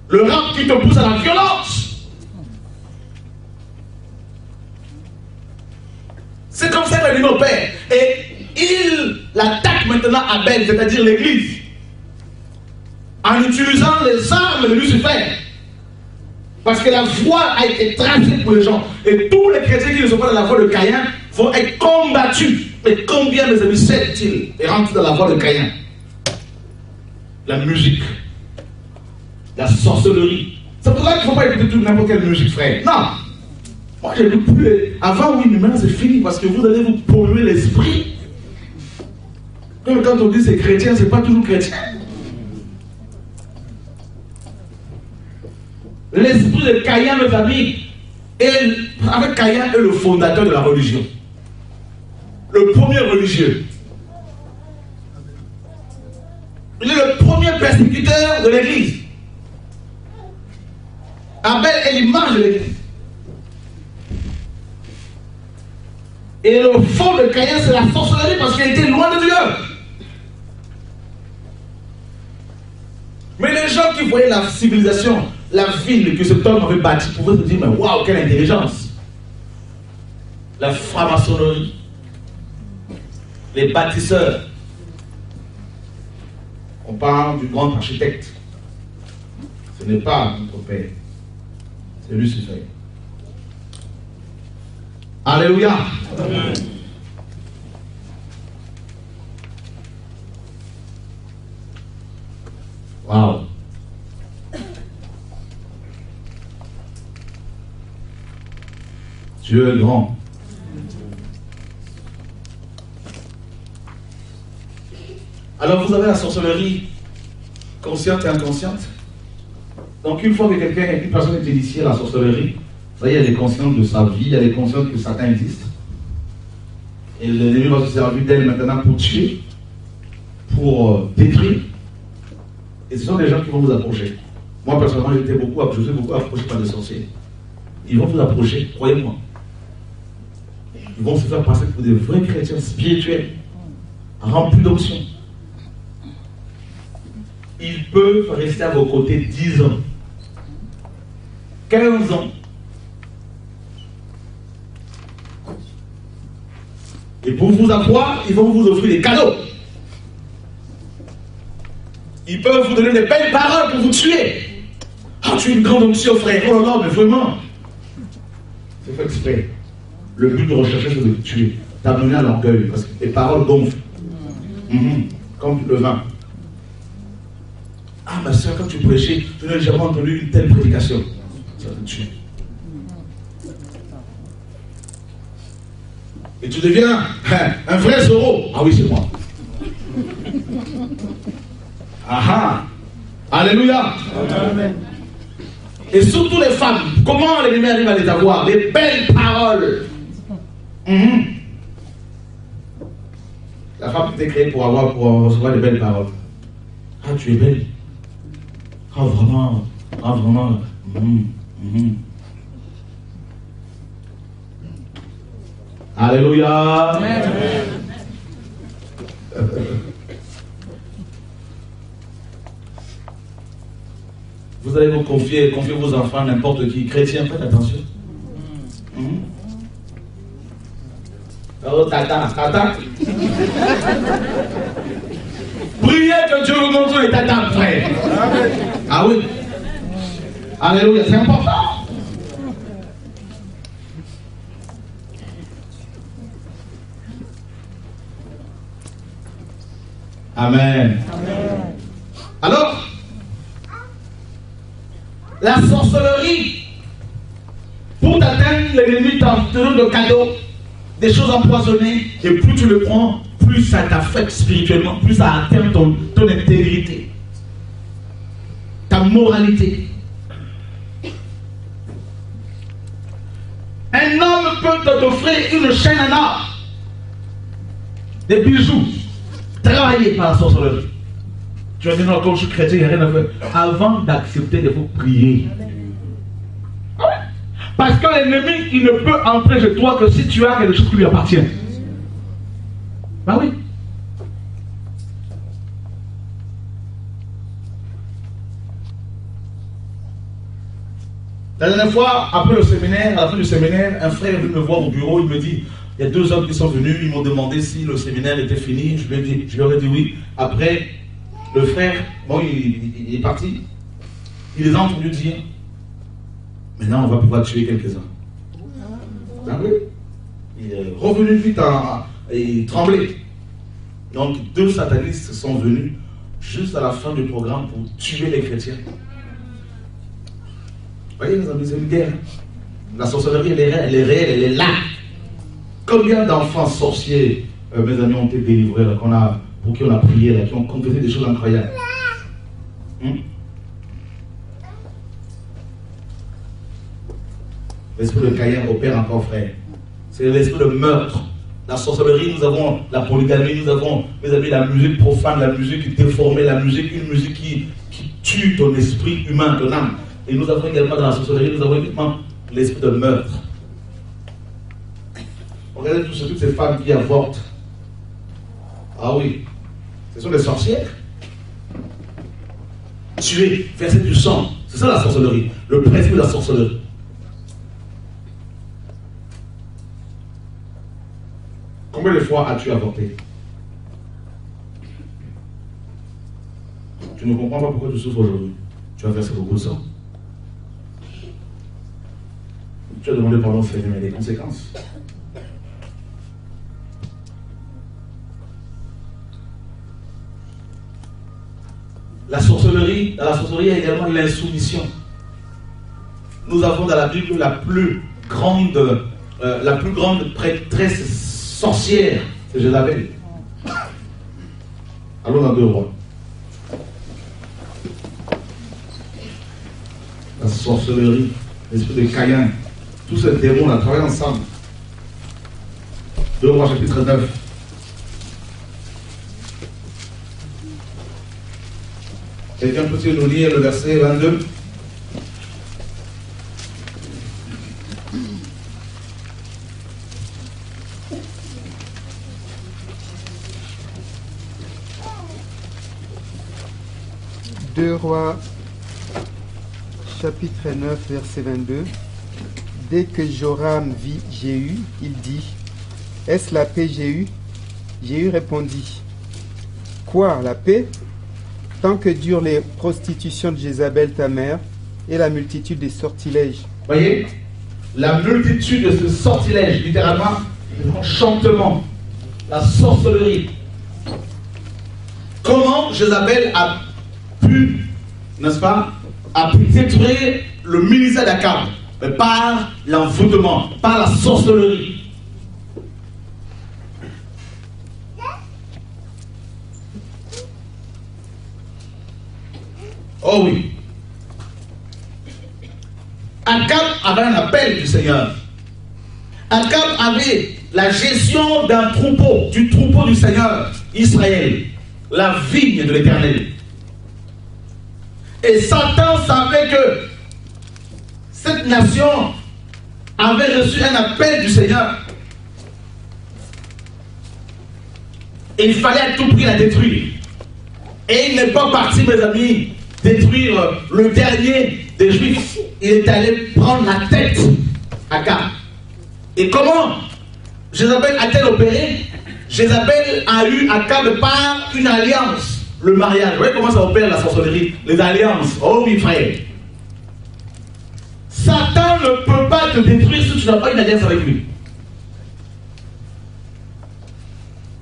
Le rap qui te pousse à la violence. C'est comme ça que l'ennemi opère. Et il attaque maintenant Abel, c'est-à-dire l'église. en utilisant les armes de Lucifer. Parce que la voie a été tracée pour les gens. Et tous les chrétiens qui ne sont pas dans la voie de Caïn vont être combattus. Mais combien mes amis cèdent-ils et rentrent dans la voie de Caïn? La musique, la sorcellerie. C'est pour ça qu'il ne faut pas écouter n'importe quelle musique, frère. Non. Moi, j'écoute plus. Avant, oui, mais maintenant, c'est fini parce que vous allez vous polluer l'esprit. Comme quand on dit c'est chrétien, c'est pas toujours chrétien. L'esprit de Caïn, mes amis, avec Caïn est le fondateur de la religion. Le premier religieux. Il est le premier persécuteur de l'église. Abel est l'image de l'église. Et le fond de Caïn, c'est la sorcellerie parce qu'il était loin de Dieu. Mais les gens qui voyaient la civilisation, la ville que cet homme avait bâtie, pouvaient se dire, mais waouh, quelle intelligence. La franc-maçonnerie, les bâtisseurs. On parle du grand architecte. Ce n'est pas notre père. C'est Lucifer. Alléluia. Amen. Wow. Dieu est grand. Alors vous avez la sorcellerie consciente et inconsciente. Donc une fois que une personne est initiée à la sorcellerie, ça y est, elle est consciente de sa vie, elle est consciente que Satan existe. Et l'ennemi va se servir d'elle maintenant pour tuer, pour détruire. Et ce sont des gens qui vont vous approcher. Moi personnellement, je suis beaucoup approché par des sorciers. Ils vont vous approcher, croyez-moi. Ils vont se faire passer pour des vrais chrétiens spirituels, remplis d'onction. Ils peuvent rester à vos côtés 10 ans, 15 ans. Et pour vous avoir, ils vont vous offrir des cadeaux. Ils peuvent vous donner des belles paroles pour vous tuer. Ah, tu es une grande onction, frère. Oh là là, mais vraiment. C'est fait exprès. Le but de rechercher, c'est de te tuer. T'amener à l'orgueil, parce que tes paroles gonflent. Comme le vin. Ah, ma soeur, quand tu prêchais, tu n'as jamais entendu une telle prédication. Ça te tue. Et tu deviens un vrai Zorro. Ah oui, c'est moi. Ah ah. Alléluia. Amen. Et surtout les femmes, comment l'ennemi arrive à les avoir? Les belles paroles. La femme était créée pour recevoir des belles paroles. Ah, tu es belle. Ah, vraiment. Ah, vraiment. Alléluia. Amen. Vous allez vous confier vos enfants à n'importe qui. Chrétien, faites attention. Oh, tata. Priez que Dieu vous montre les tata, frère. Ah oui. Alléluia, c'est important. Amen. Alors, la sorcellerie, pour t'atteindre, l'ennemi te donne de cadeaux, des choses empoisonnées, et plus tu le prends, plus ça t'affecte spirituellement, plus ça atteint ton intégrité, ta moralité. Un homme peut t'offrir une chaîne en or, des bijoux, travaillés par la sorcellerie. Tu vas dire non, comme je suis chrétien, il n'y a rien à faire. Avant d'accepter, il faut prier. Parce que l'ennemi, il ne peut entrer chez toi que si tu as quelque chose qui lui appartient. Bah oui. La dernière fois, après le séminaire, à la fin du séminaire, un frère est venu me voir au bureau, il me dit, il y a 2 hommes qui sont venus, ils m'ont demandé si le séminaire était fini, je leur ai dit oui. Après, Le frère, bon, il est parti. Il les a entendus dire, maintenant on va pouvoir tuer quelques-uns. Ah oui. Il est revenu vite et tremblé. Donc 2 satanistes sont venus juste à la fin du programme pour tuer les chrétiens. Vous voyez les amis, c'est une guerre. La sorcellerie, elle est réelle, elle est là. Combien d'enfants sorciers, mes amis, ont été délivrés, là, pour qui on a prié, là, qui ont confessé des choses incroyables. L'esprit de Caïn opère encore, frère. C'est l'esprit de meurtre. La sorcellerie, nous avons la polygamie, nous avons, mes amis, la musique profane, la musique déformée, une musique qui tue ton esprit humain, ton âme. Et nous avons également dans la sorcellerie, nous avons également l'esprit de meurtre. Regardez toutes ces femmes qui avortent. Ah oui, ce sont des sorcières. Tuer, verser du sang, c'est ça la sorcellerie, le principe de la sorcellerie. Combien de fois as-tu avorté? Tu ne comprends pas pourquoi tu souffres aujourd'hui. Tu as versé beaucoup de sang. Tu as demandé pardon au Seigneur, mais les conséquences. Dans la sorcellerie, il y a également l'insoumission. Nous avons dans la Bible la plus grande prêtresse sorcière, c'est Jézabel. Allons dans 2 Rois. La sorcellerie, l'esprit de Caïn, tous ces démons là travaillent ensemble. 2 Rois chapitre 9. Quelqu'un peut-il nous lire le verset 22? Deux Rois, chapitre 9, verset 22. Dès que Joram vit Jéhu, il dit, « Est-ce la paix, Jéhu ?» Jéhu répondit, « Quoi, la paix? Tant que durent les prostitutions de Jézabel, ta mère, et la multitude des sortilèges. » Voyez, la multitude de ce sortilège, littéralement, l'enchantement, la sorcellerie. Comment Jézabel a pu, n'est-ce pas, a pu détruire le ministère d'Akab, par l'envoûtement, par la sorcellerie. Oh oui. Akab avait un appel du Seigneur. Akab avait la gestion d'un troupeau, du troupeau du Seigneur, Israël, la vigne de l'Éternel. Et Satan savait que cette nation avait reçu un appel du Seigneur. Et il fallait à tout prix la détruire. Et il n'est pas parti, mes amis, détruire le dernier des Juifs. Il est allé prendre la tête Akab. Et comment Jézabel a-t-elle opéré? Jézabel a eu Akab par une alliance. Le mariage, vous voyez comment ça opère la sorcellerie? Les alliances, oh oui frère. Satan ne peut pas te détruire si tu n'as pas une alliance avec lui.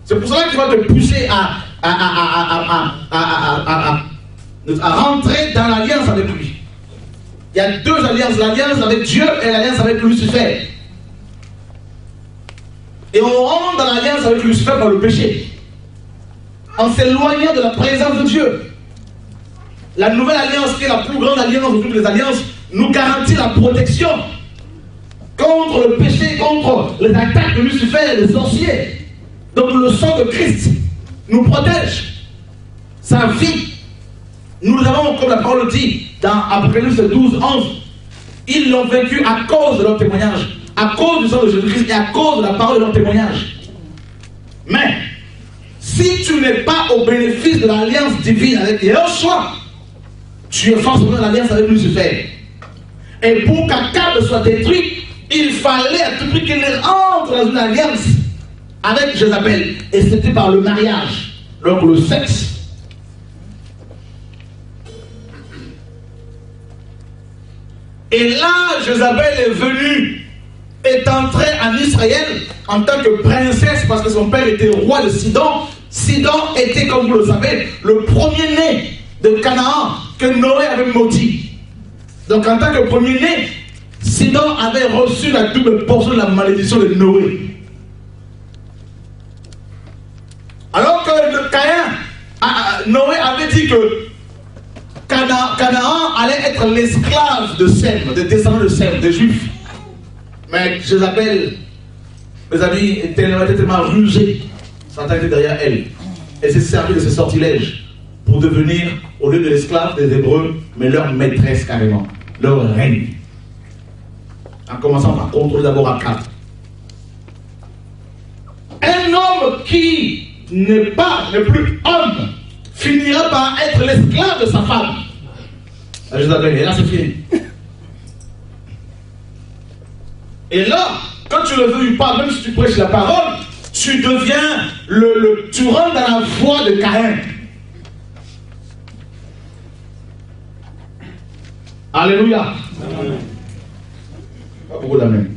C'est pour cela qu'il va te pousser à rentrer dans l'alliance avec lui. Il y a 2 alliances, l'alliance avec Dieu et l'alliance avec Lucifer. Et on rentre dans l'alliance avec Lucifer par le péché, en s'éloignant de la présence de Dieu. La nouvelle alliance, qui est la plus grande alliance de toutes les alliances, nous garantit la protection contre le péché, contre les attaques de Lucifer et des sorciers. Donc le sang de Christ nous protège. Sa vie, nous avons, comme la parole dit dans Apocalypse 12, 11, ils l'ont vécu à cause de leur témoignage, à cause du sang de Jésus-Christ et à cause de la parole de leur témoignage. Mais si tu n'es pas au bénéfice de l'alliance divine avec Yeshua, tu es forcément dans l'alliance avec Lucifer. Et pour qu'Akab soit détruit, il fallait à tout prix qu'il entre dans une alliance avec Jézabel. Et c'était par le mariage, donc le sexe. Et là, Jézabel est venue, est entrée en Israël en tant que princesse parce que son père était roi de Sidon. Sidon était, comme vous le savez, le premier-né de Canaan que Noé avait maudit. Donc en tant que premier-né, Sidon avait reçu la double portion de la malédiction de Noé. Alors que Noé avait dit que Canaan allait être l'esclave de Sem, des descendants de Sem, des Juifs. Mais Jézabel, mes amis, était tellement rusée. Satan était derrière elle. Elle s'est servie de ce sortilège pour devenir, au lieu de l'esclave des Hébreux, mais leur maîtresse carrément, leur reine. En commençant par contrôler d'abord Akab. Un homme qui n'est plus homme finira par être l'esclave de sa femme. Et là c'est fini. Et là, quand tu le veux pas, même si tu prêches la parole, tu deviens tu rentres dans la voie de Caïn. Alléluia. Amen. Pas beaucoup d'amen.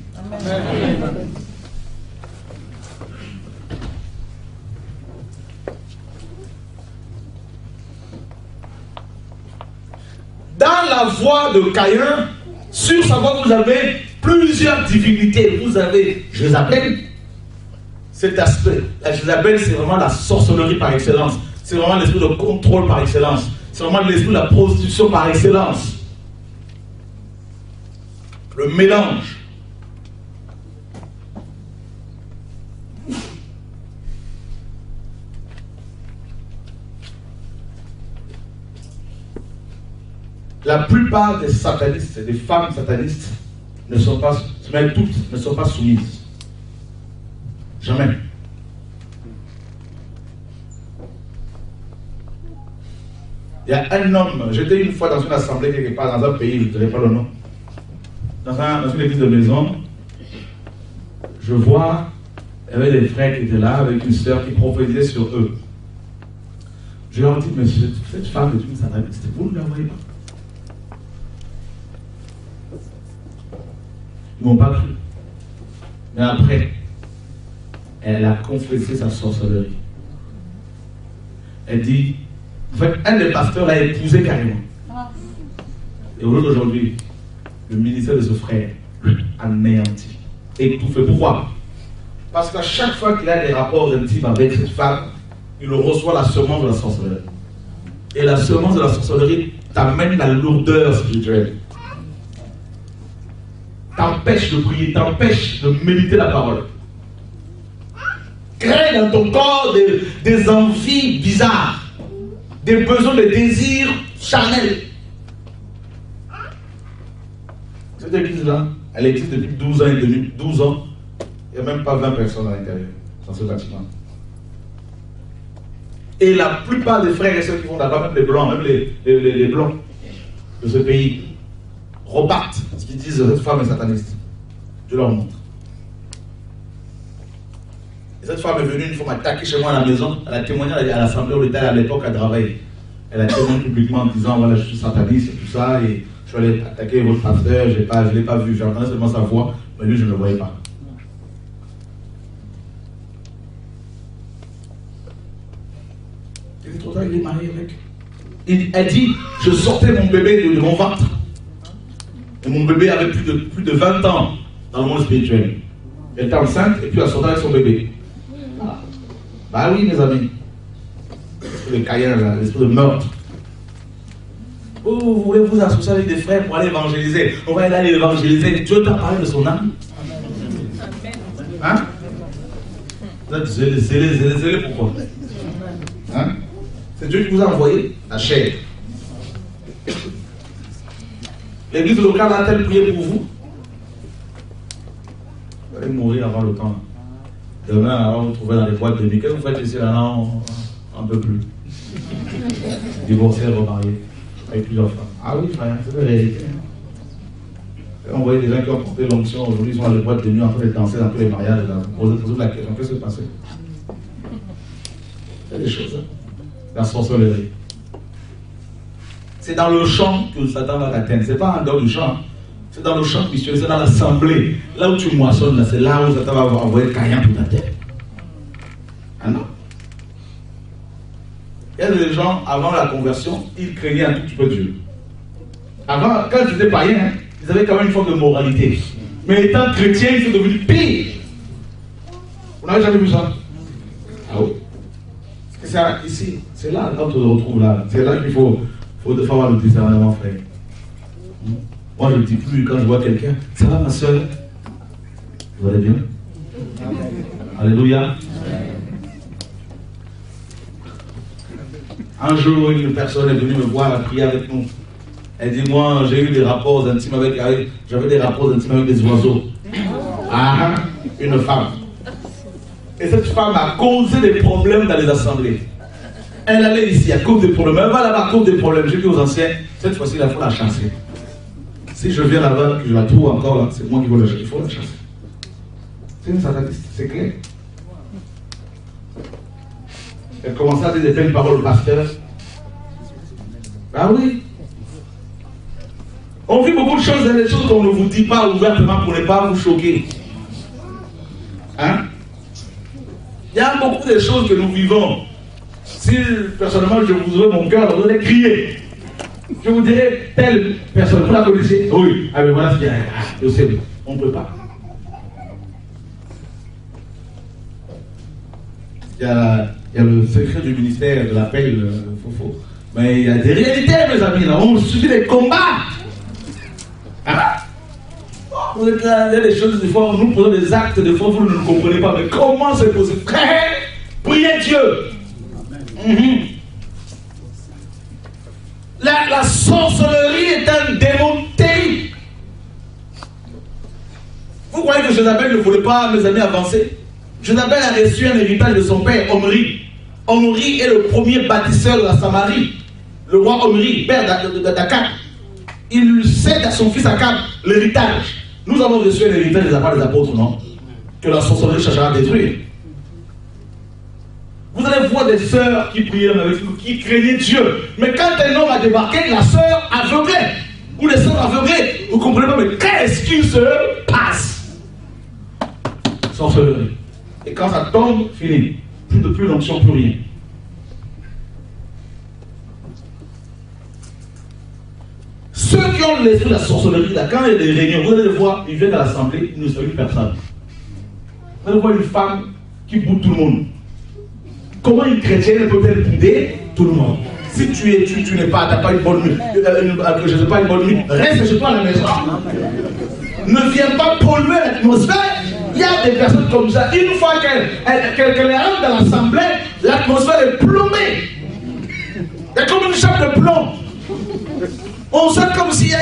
Dans la voie de Caïn, sur sa voie, vous avez plusieurs divinités. Vous avez Jézabel, cet aspect. La Jézabel, c'est vraiment la sorcellerie par excellence. C'est vraiment l'esprit de contrôle par excellence. C'est vraiment l'esprit de la prostitution par excellence. Le mélange. La plupart des satanistes, des femmes satanistes, ne sont pas, même toutes, ne sont pas soumises. Jamais. Il y a un homme, j'étais une fois dans une assemblée quelque part, dans un pays, je ne dirai pas le nom, dans une église de maison, je vois, il y avait des frères qui étaient là avec une sœur qui prophétisait sur eux. Je leur dis, monsieur, cette femme est une sataniste, vous ne la voyez pas. Ils ne m'ont pas cru. Mais après, elle a confessé sa sorcellerie. Elle dit, en fait, un des pasteurs l'a épousé carrément. Et aujourd'hui, le ministère de ce frère anéanti, étouffé. Pourquoi? Parce qu'à chaque fois qu'il a des rapports intimes avec cette femme, il reçoit la semence de la sorcellerie. Et la semence de la sorcellerie t'amène la lourdeur spirituelle. T'empêche de prier, t'empêche de méditer la parole. Crée dans ton corps des envies bizarres, des besoins, des désirs charnels. Cette église-là, elle existe depuis 12 ans et demi, 12 ans. Il n'y a même pas 20 personnes à l'intérieur, dans ce bâtiment. Et la plupart des frères et sœurs qui vont là-bas, même les blancs, même les blancs de ce pays, repartent parce qu'ils disent cette femme est sataniste. Je leur montre. Et cette femme est venue une fois m'attaquer chez moi à la maison. Elle a témoigné à l'assemblée où elle était à l'époque à travailler. Elle a témoigné publiquement en disant voilà, je suis sataniste et tout ça. Et je suis allé attaquer votre pasteur. Je ne l'ai pas vu. J'entendais seulement sa voix, mais lui je ne le voyais pas. Il est trop tard, il est marié avec. Elle dit je sortais mon bébé de mon ventre. Et mon bébé avait plus de 20 ans dans le monde spirituel. Elle était enceinte et puis elle sortait avec son bébé. Ah. Bah oui, mes amis. L'esprit de Caïn, l'esprit de meurtre. Oh, vous voulez vous associer avec des frères pour aller évangéliser. On va aller évangéliser. Dieu t'a parlé de son âme. Hein? Vous êtes zélé, pourquoi? Hein? C'est Dieu qui vous a envoyé la chair. L'église locale a-t-elle prié pour vous? Vous allez mourir avant le temps. Demain, alors vous trouvez dans les boîtes de nuit. Qu'est-ce que vous faites ici là? Non, un peu plus. Divorcé, remarié, avec plusieurs femmes. Ah oui, frère, c'est la réalité. On voyait des gens qui ont porté l'onction, aujourd'hui ils sont dans les boîtes de nuit en train de danser dans tous les mariages. Vous posez la question, qu'est-ce qui s'est passé? Il y a des choses. Hein? La sorcellerie. C'est dans le champ que Satan va l'atteindre. Ce n'est pas en dehors du champ. C'est dans le champ missionnaire, c'est dans l'assemblée. Là où tu moissonnes, c'est là où Satan va envoyer Caïn pour ta terre. Ah non. Il y a des gens, avant la conversion, ils craignaient un tout petit peu Dieu. Avant, quand ils étaient païens, ils avaient quand même une forme de moralité. Mais étant chrétiens, ils sont devenus pires. Vous n'avez jamais vu ça? Ah oui. C'est ici, c'est là, quand on se retrouve là. C'est là qu'il faut avoir le discernement, frère. Moi, je ne dis plus quand je vois quelqu'un, ça va ma soeur? Vous allez bien? Alléluia. Un jour, une personne est venue me voir, elle a prié avec nous. Elle dit, moi, j'ai eu des rapports intimes j'avais des rapports intimes avec des oiseaux. Ah, une femme. Et cette femme a causé des problèmes dans les assemblées. Elle allait ici à cause des problèmes. Elle va là-bas à cause des problèmes. J'ai dit aux anciens, cette fois-ci, il faut la chasser. Si je viens là-bas, je la trouve encore là, c'est moi qui vais la chasser. Il faut la chasser. C'est une sataniste, c'est clair. Elle commençait à dire des belles paroles au pasteur. Ah oui. On vit beaucoup de choses, des choses qu'on ne vous dit pas ouvertement pour ne pas vous choquer. Hein? Il y a beaucoup de choses que nous vivons. Si personnellement je vous ouvre mon cœur, vous allez crier. Je vous dirai, telle personne, vous la connaissez? Oui. Ah mais voilà ce qu'il y a. Je sais, on ne peut pas. Il y a le secret du ministère de l'appel, Fofo. Mais il y a des réalités, mes amis. Là. On subit des combats. Ah. Vous êtes là, il y a des choses, des fois, on nous pose des actes, des fois, vous ne comprenez pas. Mais comment c'est possible? Frère, priez Dieu. La sorcellerie est un démon terrible. Vous croyez que Jézabel ne voulait pas, mes amis, avancer? Jézabel a reçu un héritage de son père, Omri. Omri est le premier bâtisseur de la Samarie. Le roi Omri, père d'Akab. Il cède à son fils Akab l'héritage. Nous avons reçu un héritage de la part des apôtres, non? Que la sorcellerie cherchera à détruire. Vous allez voir des sœurs qui priaient avec nous, qui craignaient Dieu. Mais quand un homme a débarqué, la sœur aveuglée, ou les sœurs aveuglées, vous ne comprenez pas, mais qu'est-ce qui se passe? Sorcellerie. Et quand ça tombe, fini. Plus d'onction, plus rien. Ceux qui ont l'esprit de la sorcellerie, là, quand il y a des réunions, vous allez le voir, ils viennent à l'assemblée, ils ne saluent personne. Vous allez voir une femme qui boude tout le monde. Comment une chrétienne peut-elle bouder tout le monde? Si tu n'es pas, tu n'as pas une bonne nuit, je ne sais pas une bonne nuit, reste chez toi à la maison. Ne viens pas polluer l'atmosphère. Il y a des personnes comme ça. Une fois qu'elle rentre dans l'assemblée, l'atmosphère est plombée. C'est comme une chape de plomb. On sent comme s'il y a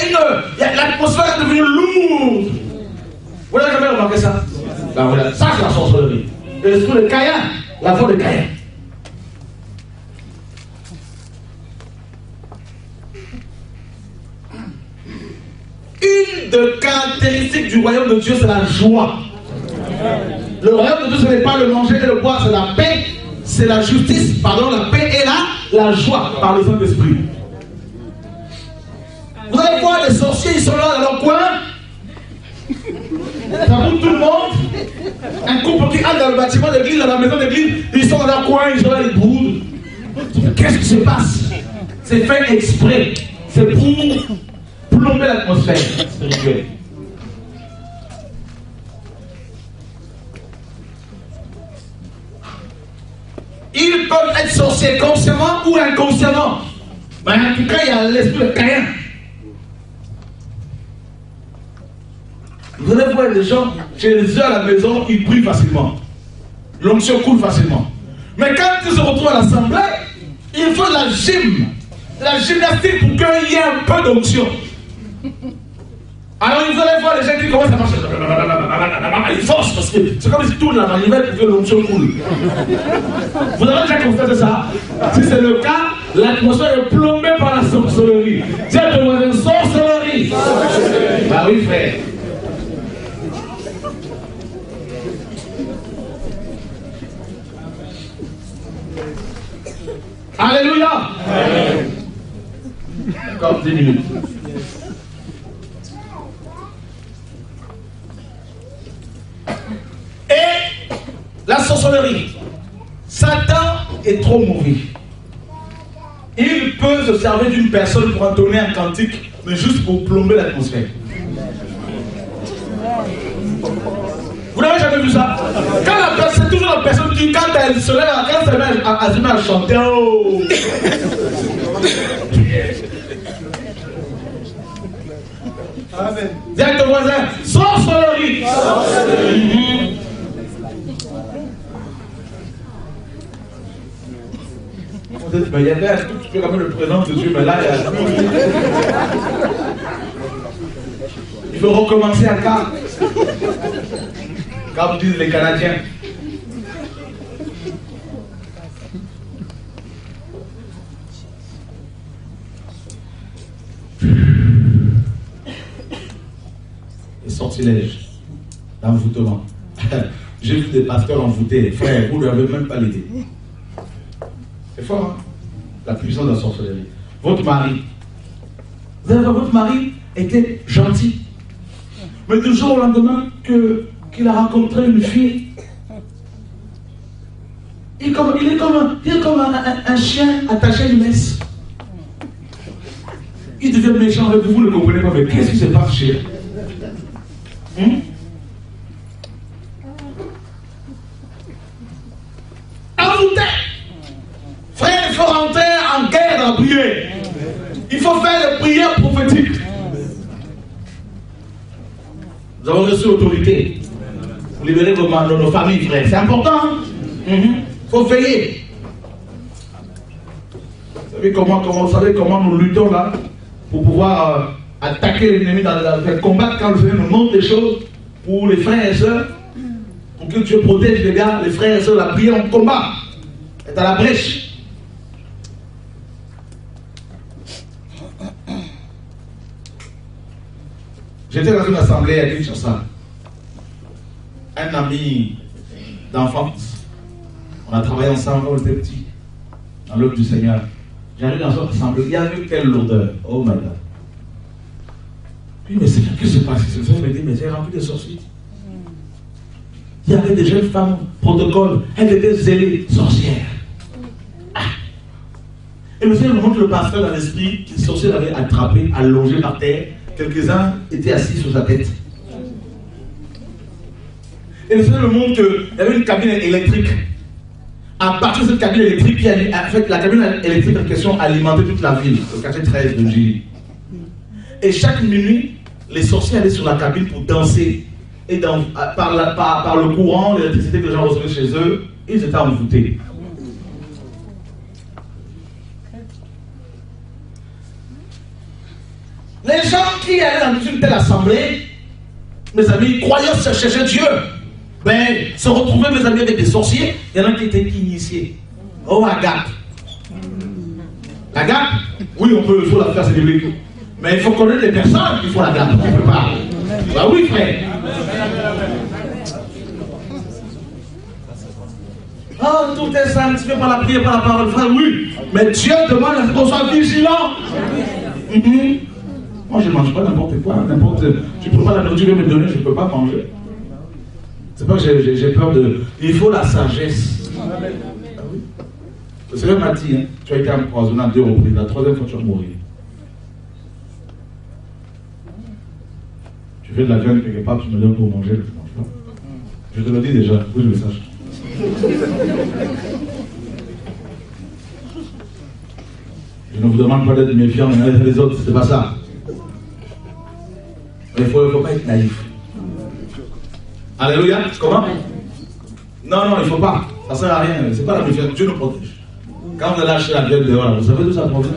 l'atmosphère est devenue lourde. Vous n'avez jamais remarqué ça? Ben voilà, ça c'est la sorcellerie. L'esprit de Caïn, la voix de Caïn. Une des caractéristiques du royaume de Dieu, c'est la joie. Le royaume de Dieu, ce n'est pas le manger et le boire, c'est la paix, c'est la justice, pardon, la paix et la joie par le Saint-Esprit. Vous allez voir les sorciers, ils sont là dans leur coin. Ça bouge tout le monde. Un couple qui entre dans le bâtiment d'église, dans la maison d'église, ils sont dans leur coin, ils sont là, ils boudent. Qu'est-ce qui se passe? C'est fait exprès. C'est pour plomber l'atmosphère spirituelle. Ils peuvent être sorciers consciemment ou inconsciemment. Mais en tout cas, il y a l'esprit de Caïn. Vous allez voir des gens, chez eux à la maison, ils prient facilement. L'onction coule facilement. Mais quand ils se retrouvent à l'assemblée, il faut la gymnastique pour qu'il y ait un peu d'onction. Alors vous allez voir les gens qui commencent à marcher. Ils forcent parce que c'est comme s'ils tournent la manivelle pour que l'onction coule. Vous avez déjà constaté ça? Si c'est le cas, l'atmosphère est plombée par la sorcellerie. Tiens, demandez une sorcellerie. Bah oui, frère. Alléluia. Encore 10 minutes. sorcellerie. Satan est trop mauvais. Il peut se servir d'une personne pour entonner un cantique, mais juste pour plomber l'atmosphère. Vous n'avez jamais vu ça? C'est toujours la personne qui, quand elle se lève, quand elle se met à chanter, oh. Dis à ton voisin, sorcellerie. Mais il y avait un truc, tu peux quand même le présent de Dieu, mais là, il faut recommencer à cas. Comme disent les Canadiens. Les sortilèges, l'envoûtement. J'ai vu des pasteurs envoûtés. Frère, vous ne l'avez même pas l'idée. C'est fort, hein? La puissance de la sorcellerie. Votre mari, votre mari était gentil. Mais du jour au lendemain qu'il a rencontré une fille, il est comme un chien attaché à une laisse. Il devient méchant avec vous, vous ne comprenez pas, mais qu'est-ce qui se passe chez lui? Envoûté! Frère, il faut rentrer en guerre dans la prière. Il faut faire des prières prophétiques. Nous avons reçu l'autorité pour libérer nos familles, frère. C'est important. Il faut veiller. Vous savez comment nous luttons là pour pouvoir attaquer l'ennemi dans le combat quand le Seigneur nous montre des choses pour les frères et sœurs, pour que Dieu protège les gars, les frères et sœurs, la prière en combat est à la brèche. J'étais dans une assemblée à Kinshasa. Un ami d'enfance. On a travaillé ensemble, on était petits, dans l'œuvre du Seigneur. J'arrive dans cette assemblée, il y avait quelle lourdeur. Oh my God. Puis, mais c'est qu'est-ce qui se passe? Le Seigneur me dit, mais c'est rempli de sorciers. Il y avait des jeunes femmes, protocole, elles étaient zélées, sorcières. Ah. Et le Seigneur me montre le pasteur dans l'esprit, les sorciers l'avaient attrapé, allongé par terre. Quelques-uns étaient assis sur sa tête. Et le Seigneur me montre qu'il y avait une cabine électrique. À partir de cette cabine électrique, en fait, la cabine électrique en question alimentait toute la ville, le quartier 13 de Gilly. Et chaque minuit, les sorciers allaient sur la cabine pour danser. Et par le courant, l'électricité que les gens recevaient chez eux, ils étaient envoûtés. Les gens qui allaient dans une telle assemblée, mes amis, croyant chercher Dieu, ben, se retrouvaient, mes amis, avec des sorciers. Il y en a qui étaient initiés. Oh, Agathe. Agathe, oui, il faut la faire, c'est biblique. Mais il faut connaître les personnes qui font la Agathe. Tu ne peux pas. Bah oui, frère. Oh, tout est sanctifié par la prière, par la parole, frère, oui. Mais Dieu demande à ce qu'on soit vigilant. Moi, je ne mange pas n'importe quoi, tu ne peux pas la nourriture me donner, je ne peux pas manger. C'est pas que j'ai peur de... Il faut la sagesse. Ah oui. Le Seigneur m'a dit, hein, tu as été empoisonné à 2 reprises, la 3e fois tu vas mourir. Tu fais de la viande quelque part, tu me donnes pour manger, je ne mange pas. Je te le dis déjà, que je le sache. Je ne vous demande pas d'être méfiant, mais les autres, c'est pas ça. Mais il ne faut pas être naïf. Alléluia. Comment? Non, il ne faut pas. Ça ne sert à rien. Ce n'est pas la méfiance. Dieu nous protège. Quand vous allez acheter la viande dehors, vous savez d'où ça provient?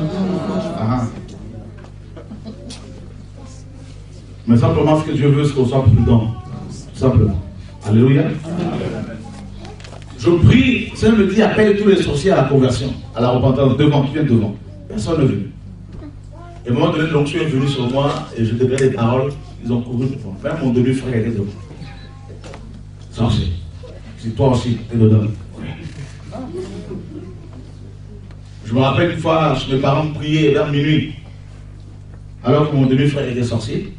Mais simplement, ce que Dieu veut, c'est qu'on soit prudent. Tout simplement. Alléluia. Je prie, le Seigneur me dit, appelle tous les sorciers à la conversion, à la repentance, devant, qui viennent devant. Personne n'est venu. Et à un moment donné, l'onction est venue sur moi, et je déclarais des paroles, ils ont couru devant. Même mon demi-frère était devant. Sorcier. C'est toi aussi, t'es dedans. Je me rappelle une fois, mes parents priaient vers minuit, alors que mon demi-frère était sorcier.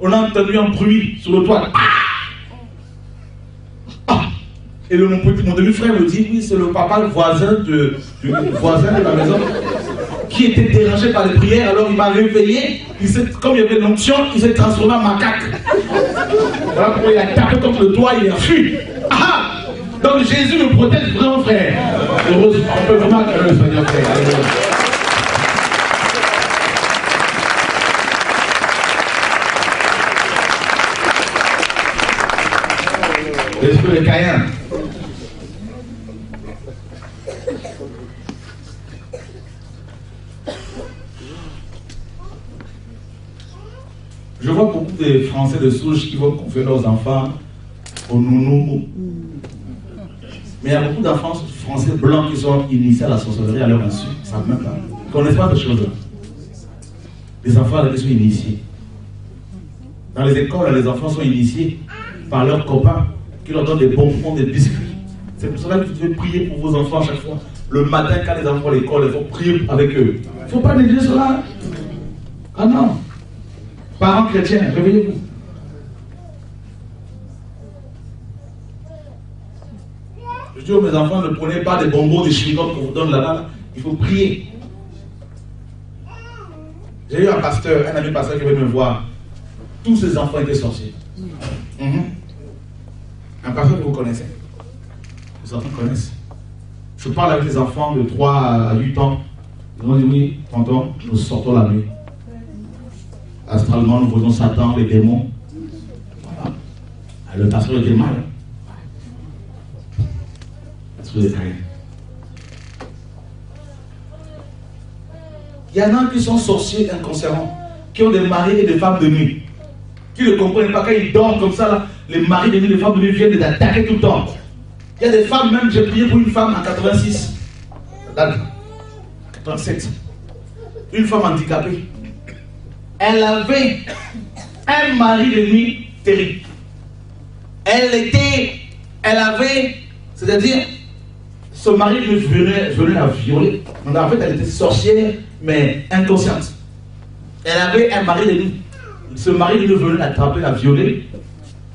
On a entendu un bruit sur le toit. Et mon demi-frère me dit, oui, c'est le papa, le voisin du voisin de la maison, qui était dérangé par les prières, alors il m'a réveillé, comme il y avait l'onction, il s'est transformé en macaque. Voilà pourquoi il a tapé contre le toit, il a fui. Ah! Donc Jésus me protège vraiment, frère. Heureusement, on peut vraiment acclamer le Seigneur, frère. Alléluia. L'esprit de Caïn. Je vois beaucoup de Français de souche qui vont confier leurs enfants au nounou. Mais il y a beaucoup d'enfants français blancs qui sont initiés à la sorcellerie à leur insu. Ils ne savent même pas. Ils ne connaissent pas de choses-là. Les enfants qui sont initiés. Dans les écoles, les enfants sont initiés par leurs copains qui leur donnent des bonbons, des biscuits. C'est pour cela que vous devez prier pour vos enfants à chaque fois. Le matin, quand les enfants vont à l'école, il faut prier avec eux. Il ne faut pas négliger cela. Ah non. Parents chrétiens, réveillez-vous. Je dis à mes enfants, ne prenez pas des bonbons, des chewing-gums qu'on vous donne là-bas. Il faut prier. J'ai eu un pasteur, un ami pasteur qui est venu me voir. Tous ses enfants étaient sorciers. Un pasteur que vous connaissez. Les enfants connaissent. Je parle avec les enfants de 3 à 8 ans. Ils ont dit, oui, tonton, nous sortons la nuit. Astralement, nous voyons Satan, les démons. Voilà. Le pasteur était mal. Il y en a qui sont sorciers inconsciemment, qui ont des maris et des femmes de nuit, qui ne comprennent pas quand ils dorment comme ça, là, les maris de nuit, les femmes de nuit viennent les attaquer tout le temps. Il y a des femmes, même, j'ai prié pour une femme en 86, 87, une femme handicapée. Elle avait un mari de nuit terrible. Elle avait, c'est-à-dire, ce mari venait la violer. Donc, en fait, elle était sorcière, mais inconsciente. Elle avait un mari de nuit. Ce mari de nuit venait l'attraper, la violer.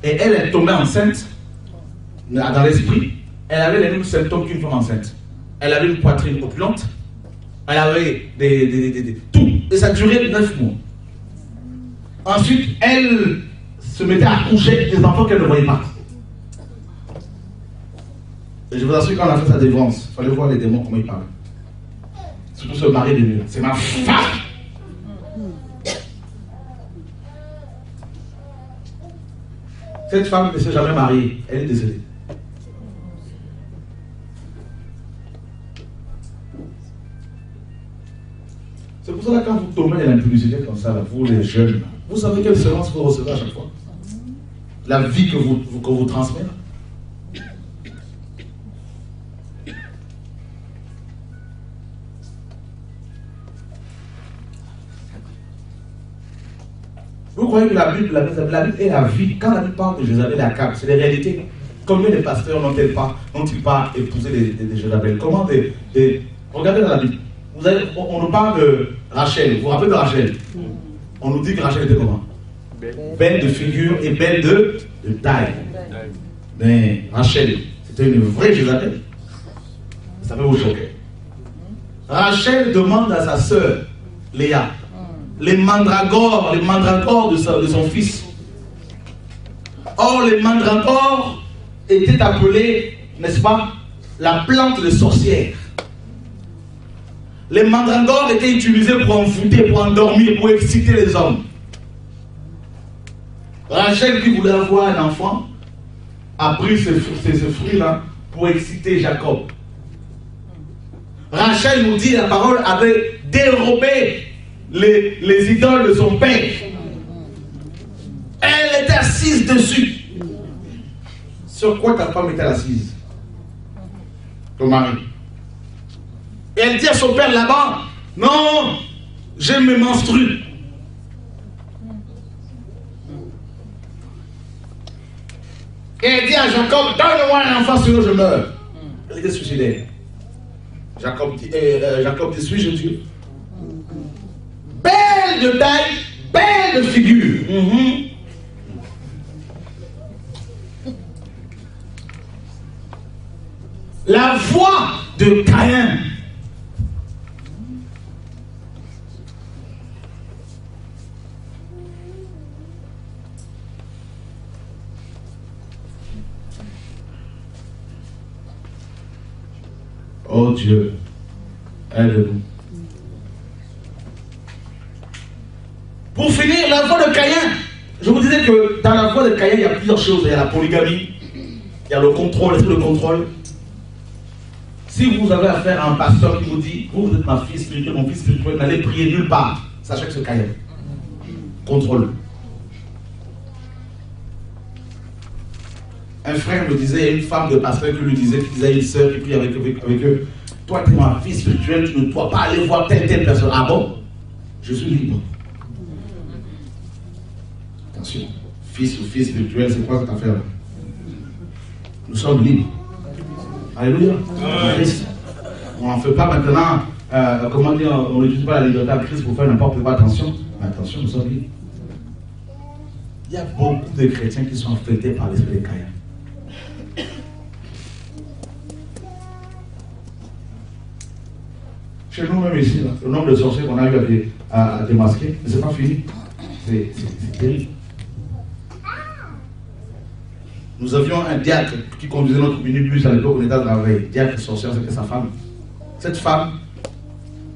Et elle est tombée enceinte. Dans l'esprit, elle avait les mêmes symptômes qu'une femme enceinte. Elle avait une poitrine opulente. Elle avait tout. Et ça durait 9 mois. Ensuite, elle se mettait à coucher des enfants qu'elle ne voyait pas. Et je vous assure, quand on a fait sa délivrance, il fallait voir les démons, comment ils parlent. Surtout ce mari de nuit. C'est ma femme. Cette femme ne s'est jamais mariée. Elle est décédée. C'est pour ça que quand vous tombez dans l'impudicité comme ça, là, vous les jeunes, vous savez quelle semence vous recevez à chaque fois. La vie que vous transmettez. Vous croyez que la Bible est la vie. Quand la Bible parle de Jézabel et d'Akab, c'est des réalités. Combien de pasteurs n'ont-ils pas épousé des Jézabel? Comment regardez dans la Bible. On nous parle de Rachel. Vous vous rappelez de Rachel? On nous dit que Rachel était comment? Belle de figure et belle de taille. Mais Rachel, c'était une vraie Jézabel. Ça peut vous choquer. Rachel demande à sa sœur, Léa, les mandragores de son fils. Or, les mandragores étaient appelés, n'est-ce pas, la plante de sorcière. Les mandragores étaient utilisés pour envoûter, pour endormir, pour exciter les hommes. Rachel, qui voulait avoir un enfant, a pris ces fruits-là pour exciter Jacob. Rachel nous dit, la parole avait dérobé les idoles de son père. Elle était assise dessus. Sur quoi ta femme était assise? Ton mari. Et elle dit à son père là-bas, non, je me menstrue. Et elle dit à Jacob, donne-moi un enfant sinon je meurs. Elle était suicidaire. Jacob dit, suis-je Dieu? Belle de taille, belle de figure. foi de Caïn. Oh Dieu, aide-nous. Pour finir, la foi de Caïn. Je vous disais que dans la foi de Caïn, il y a plusieurs choses. Il y a la polygamie, il y a le contrôle, l'esprit de contrôle. Si vous avez affaire à un pasteur qui vous dit, vous êtes ma fille spirituelle, mon fils spirituel, n'allez prier nulle part, sachez que c'est Caïn. Contrôle. Un frère me disait, une femme de pasteur qui lui disait, qui disait à une soeur qui prie avec eux, toi tu es ma fille spirituelle, tu ne dois pas aller voir telle personne. Ah bon? Je suis libre. Attention, fils ou fille spirituelle, c'est quoi cette affaire? Nous sommes libres. Alléluia. On n'en fait pas maintenant, comment dire, on n'utilise pas la liberté à Christ pour faire n'importe quoi. Attention, mais attention, nous sommes libres. Il y a beaucoup de chrétiens qui sont affectés par l'esprit de Caïn. Chez nous même ici, là, le nombre de sorciers qu'on a eu à démasquer, mais c'est pas fini. C'est terrible. Nous avions un diacre qui conduisait notre minibus à l'époque où on était à travailler. Diacre sorcière, c'était sa femme. Cette femme,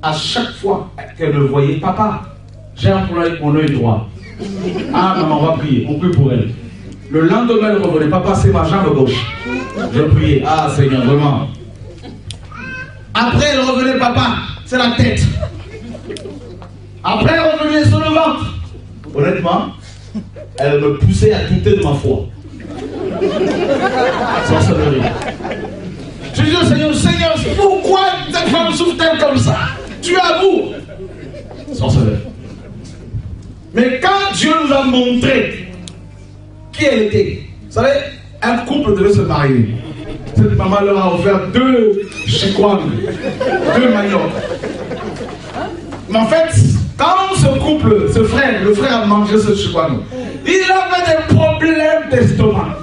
à chaque fois qu'elle me voyait, papa, j'ai un problème avec mon œil droit. Ah maman, on va prier, on prie pour elle. Le lendemain, elle revenait, papa, c'est ma jambe gauche. Je priais, ah Seigneur, vraiment. Après, elle revenait, papa, c'est la tête. Après, elle revenait sur le ventre. Honnêtement, elle me poussait à douter de ma foi. Sorcellerie. Je dis au Seigneur, Seigneur, pourquoi cette femme souffre-t-elle comme ça? Tu avoues. Sorcellerie. Mais quand Dieu nous a montré qui elle était, vous savez, un couple devait se marier. Cette maman leur a offert 2 chikwang, 2 maniocs. Mais en fait, quand ce couple, ce frère, le frère a mangé ce chikwang, il avait des problèmes d'estomac.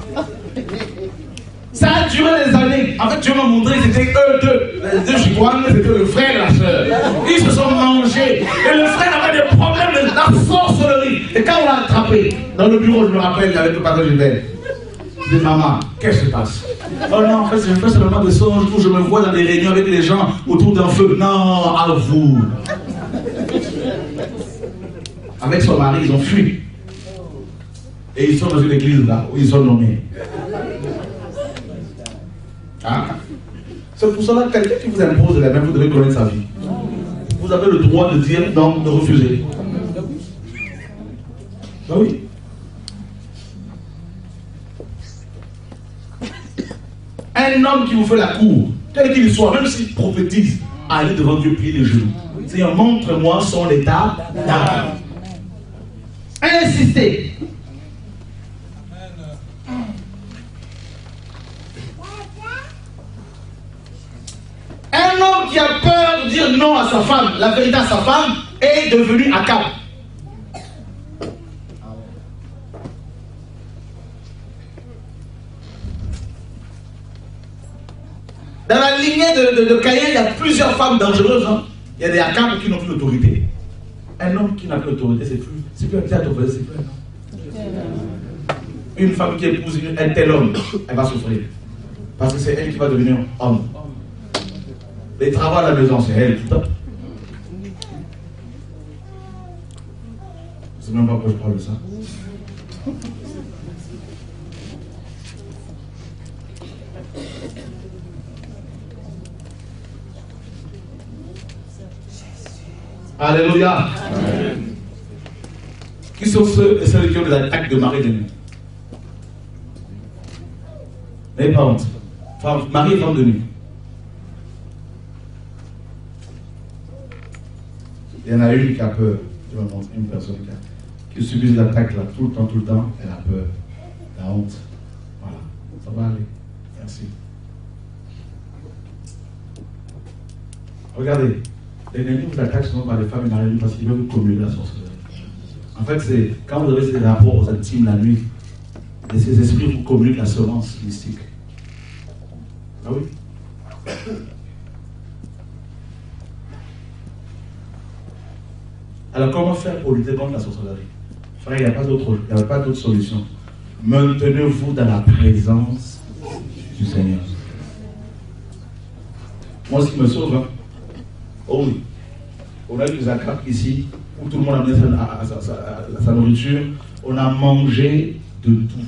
Ça a duré des années. En fait, Dieu m'a montré que c'était eux deux. Les 2 chikwang, c'était le frère et la soeur. Ils se sont mangés. Et le frère avait des problèmes de la sorcellerie. Et quand on l'a attrapé, dans le bureau, je me rappelle, avec le patron Gilbert, je dis, maman, qu'est-ce qui se passe? Oh non, en fait, je fais seulement des songes où je me vois dans des réunions avec les gens autour d'un feu. Non, à vous. Avec son mari, ils ont fui. Et ils sont dans une église là, où ils sont nommés. Ah. C'est pour cela que quelqu'un qui vous impose la main, vous devez connaître sa vie. Vous avez le droit de dire non, de refuser. Ben oui. Un homme qui vous fait la cour, quel qu'il soit, même s'il prophétise, allez devant Dieu, plier les genoux. Seigneur, montre-moi son état d'âme. Insistez. Un homme qui a peur de dire non à sa femme, la vérité à sa femme, est devenu Akab. Dans la lignée de Caïn, il y a plusieurs femmes dangereuses. Hein. Il y a des Akab qui n'ont plus d'autorité. Un homme qui n'a plus d'autorité, c'est plus un théâtre, c'est plus un homme. Une femme qui épouse un tel homme, elle va souffrir. Parce que c'est elle qui va devenir homme. Les travaux à la maison, c'est elle, tout le temps. Je ne sais même pas pourquoi je parle de ça. Alléluia. Amen. Qui sont ceux et celles qui ont des attaques de mari de nuit? N'ayez pas honte. Mari et femme de nuit. Il y en a une qui a peur. Je vais montrer une personne qui subit des attaques là tout le temps. Elle a peur. La honte. Voilà. Ça va aller. Merci. Regardez. L'ennemi vous attaque souvent par les femmes et mariées parce qu'il veut vous communier la sorcellerie. En fait, c'est quand vous avez ces rapports intimes la nuit, et ces esprits vous communiquent la semence mystique. Ah oui. Alors comment faire pour lutter contre la sorcellerie? Frère, il n'y a pas d'autre solution. Maintenez-vous dans la présence du Seigneur. Moi, ce qui me sauve, hein? Oh oui, on a eu des accords ici, où tout le monde a mis sa nourriture, on a mangé de tout.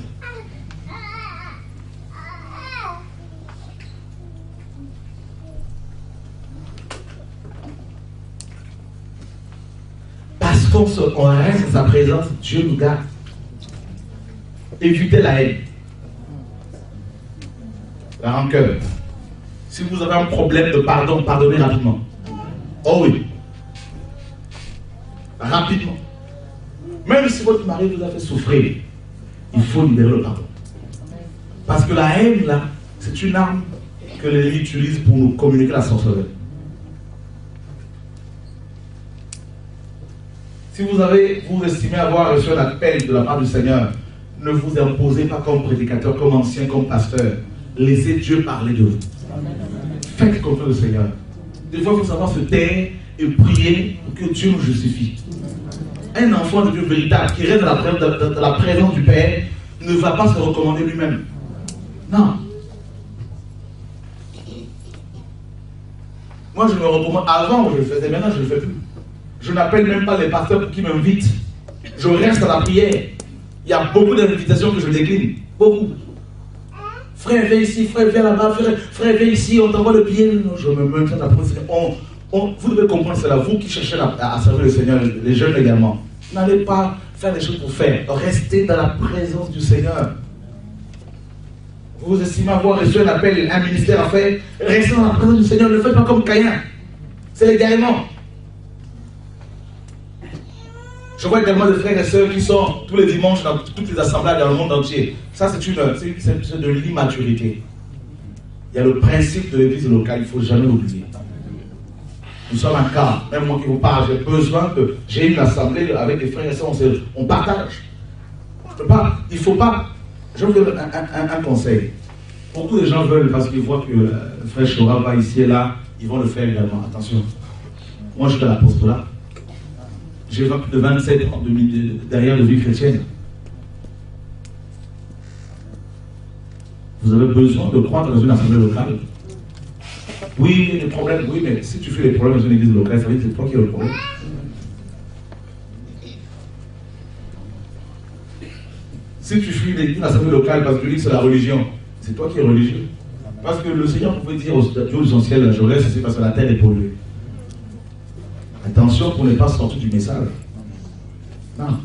Parce qu'on reste dans sa présence, Dieu nous garde. Évitez la haine, la rancœur. Si vous avez un problème de pardon, pardonnez rapidement. Oh oui. Rapidement. Même si votre mari vous a fait souffrir, il faut libérer le pardon. Parce que la haine, là, c'est une arme que l'ennemi utilise pour nous communiquer la sorcellerie. Si vous estimez avoir reçu un appel de la part du Seigneur, ne vous imposez pas comme prédicateur, comme ancien, comme pasteur. Laissez Dieu parler de vous. Faites confiance au Seigneur. Des fois, il faut savoir se taire et prier pour que Dieu nous justifie. Un enfant de Dieu véritable qui reste dans la présence du Père ne va pas se recommander lui-même. Non. Moi, je me recommande. Avant, je le faisais, maintenant, je ne le fais plus. Je n'appelle même pas les pasteurs qui m'invitent. Je reste à la prière. Il y a beaucoup d'invitations que je décline. Beaucoup. Frère, viens ici, frère, viens là-bas, frère, viens ici, on t'envoie le billet. Non, je me mets dans la prière. Vous devez comprendre, c'est là, vous qui cherchez à servir le Seigneur, les jeunes également. N'allez pas faire des choses pour faire. Restez dans la présence du Seigneur. Vous estimez avoir reçu un appel, un ministère à faire. Restez dans la présence du Seigneur. Ne faites pas comme Caïn. C'est l'égarement. Je vois également des frères et sœurs qui sont tous les dimanches dans toutes les assemblées dans le monde entier. Ça, c'est de l'immaturité. Il y a le principe de l'église locale, il ne faut jamais l'oublier. Nous sommes un cas, même moi qui vous parle, j'ai besoin que j'ai une assemblée avec des frères et sœurs, on partage. Il ne faut pas. Je vous donne un conseil. Beaucoup de gens veulent, parce qu'ils voient que le frère Chora va ici et là, ils vont le faire également. Attention. Moi, je suis à l'apostolat. J'ai plus de 27 ans derrière de vie chrétienne. Vous avez besoin de croire dans une assemblée locale. Oui, il y a des problèmes. Oui, mais si tu fais des problèmes dans une église locale, ça veut dire que c'est toi qui as le problème. Si tu fuis une assemblée locale parce que tu dis que c'est la religion, c'est toi qui es religieux. Parce que le Seigneur pouvait dire aux dieux du ciel, je reste ici parce que la terre est polluée. Attention pour ne pas sortir du message. Non.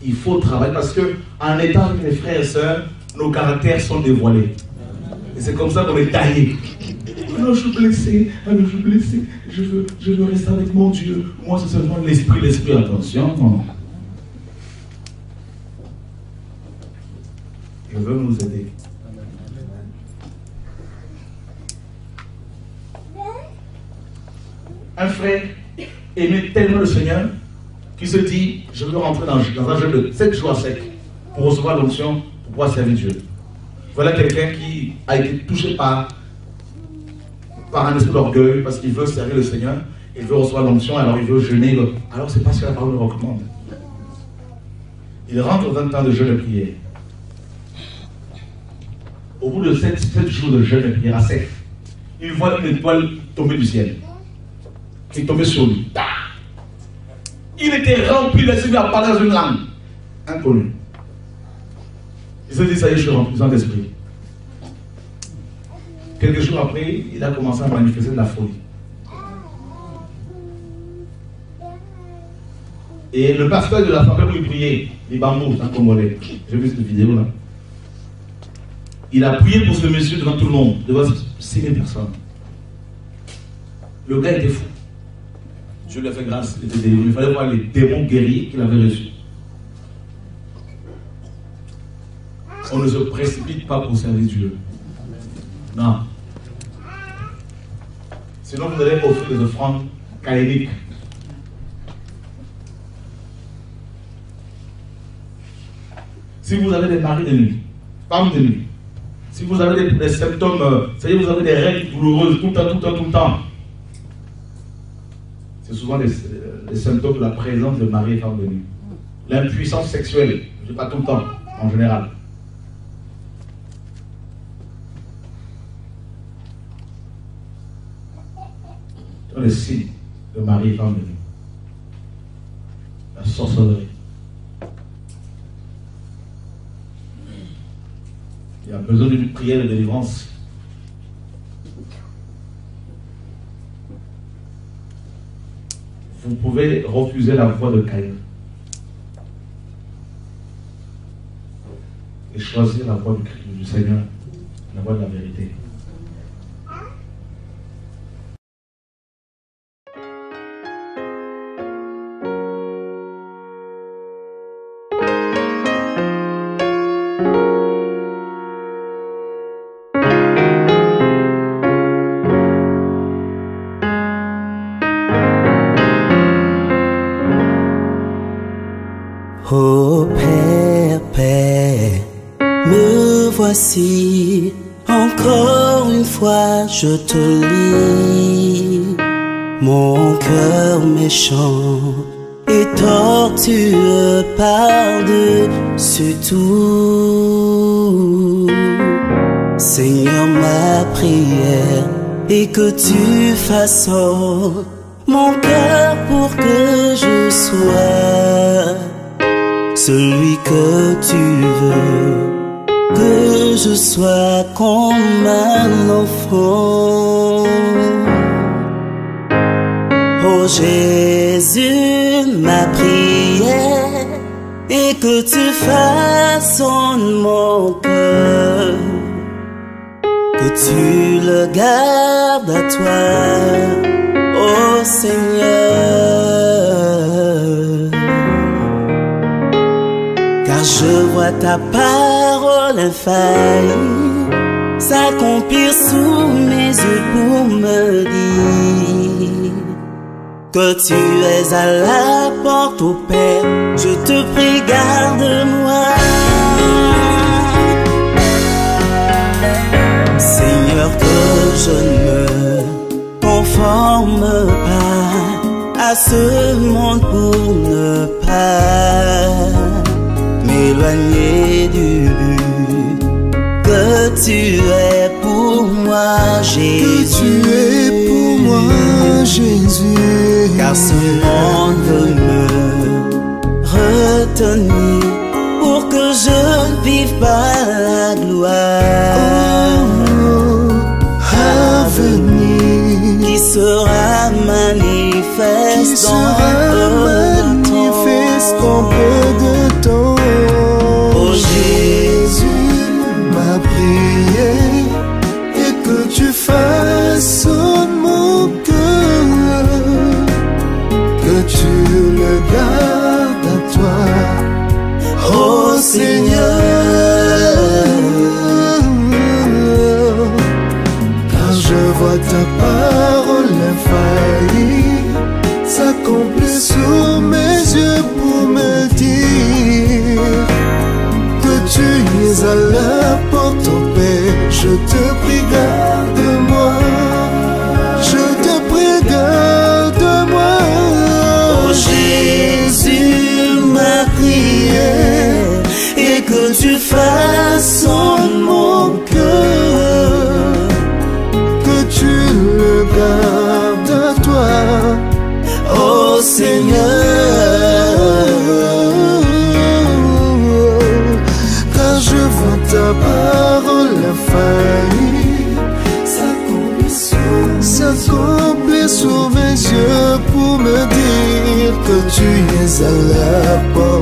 Il faut travailler parce que en étant avec les frères et sœurs, nos caractères sont dévoilés. Et c'est comme ça qu'on est taillé. Oh non, je suis blessé. Oh non, je suis blessé. Je veux rester avec mon Dieu. Moi, c'est seulement l'esprit. Attention. Non. Je veux nous aider. Un frère aimait tellement le Seigneur qu'il se dit, je veux rentrer dans un jeûne de 7 jours sec pour recevoir l'onction, pour pouvoir servir Dieu. Voilà quelqu'un qui a été touché par un esprit d'orgueil parce qu'il veut servir le Seigneur, il veut recevoir l'onction, alors il veut jeûner. Alors c'est pas ce que la parole nous recommande. Il rentre dans un temps de jeûne et prière. Au bout de 7 jours de jeûne et prière à sec, il voit une étoile tomber du ciel. Qui est tombé sur lui. Il était rempli d'esprit à parler dans une langue inconnue. Il se dit, ça y est, je suis rempli d'esprit. Quelques jours après, il a commencé à manifester de la folie. Et le pasteur de l'assemblée où il priait, les bambous, un Congolais, j'ai vu cette vidéo là. Il a prié pour ce monsieur devant tout le monde, devant 6000 personnes. Le gars était fou. Dieu lui a fait grâce, il était délivré. Il fallait voir les démons guerriers qu'il avait reçus. On ne se précipite pas pour servir Dieu. Non. Sinon, vous allez offrir des offrandes caïniques. Si vous avez des maris de nuit, femmes de nuit, Si vous avez des symptômes, c'est-à-dire vous avez des règles douloureuses tout le temps, c'est souvent les symptômes de la présence de Marie et femme venue. L'impuissance sexuelle, je ne dis pas tout le temps, en général. C'est le signe de Marie et femme venue. La sorcellerie. Il y a besoin d'une prière de délivrance. Vous pouvez refuser la voix de Caïn et choisir la voix du Seigneur, la voix de la vérité. Ô Père, Père, me voici, encore une fois je te lis. Mon cœur méchant et tortueux par-dessus tout. Seigneur, ma prière est que tu façonnes mon cœur pour que je sois celui que tu veux, que je sois comme un enfant. Oh Jésus, ma prière est que tu façonnes mon cœur, que tu le gardes à toi, oh Seigneur. Car je vois ta parole infaillible s'accomplir sous mes yeux pour me dire que tu es à la porte, ô Père. Je te prie, garde-moi. Seigneur, que je ne me conforme pas à ce monde pour ne pas m'éloigner du but que tu es pour moi, Jésus. Que tu es pour moi, Jésus. Car ce monde veut me retenir pour que je ne vive pas la gloire à venir, qui sera manifeste dans peu de temps. Oh Jésus, ma prière est que tu façonnes mon cœur, que tu le gardes à toi, oh Seigneur. Car je vois ta parole infaillible s'accomplir sous mes yeux pour me dire que tu es à la porte, ô Père. Je te prie, garde-moi. Je te prie, garde-moi. Oh Jésus, ma prière est que tu façonnes mon cœur, que tu le gardes à toi, oh Seigneur. Car je vois ta parole infaillible s'accomplir sous mes yeux pour me dire que tu es à la porte.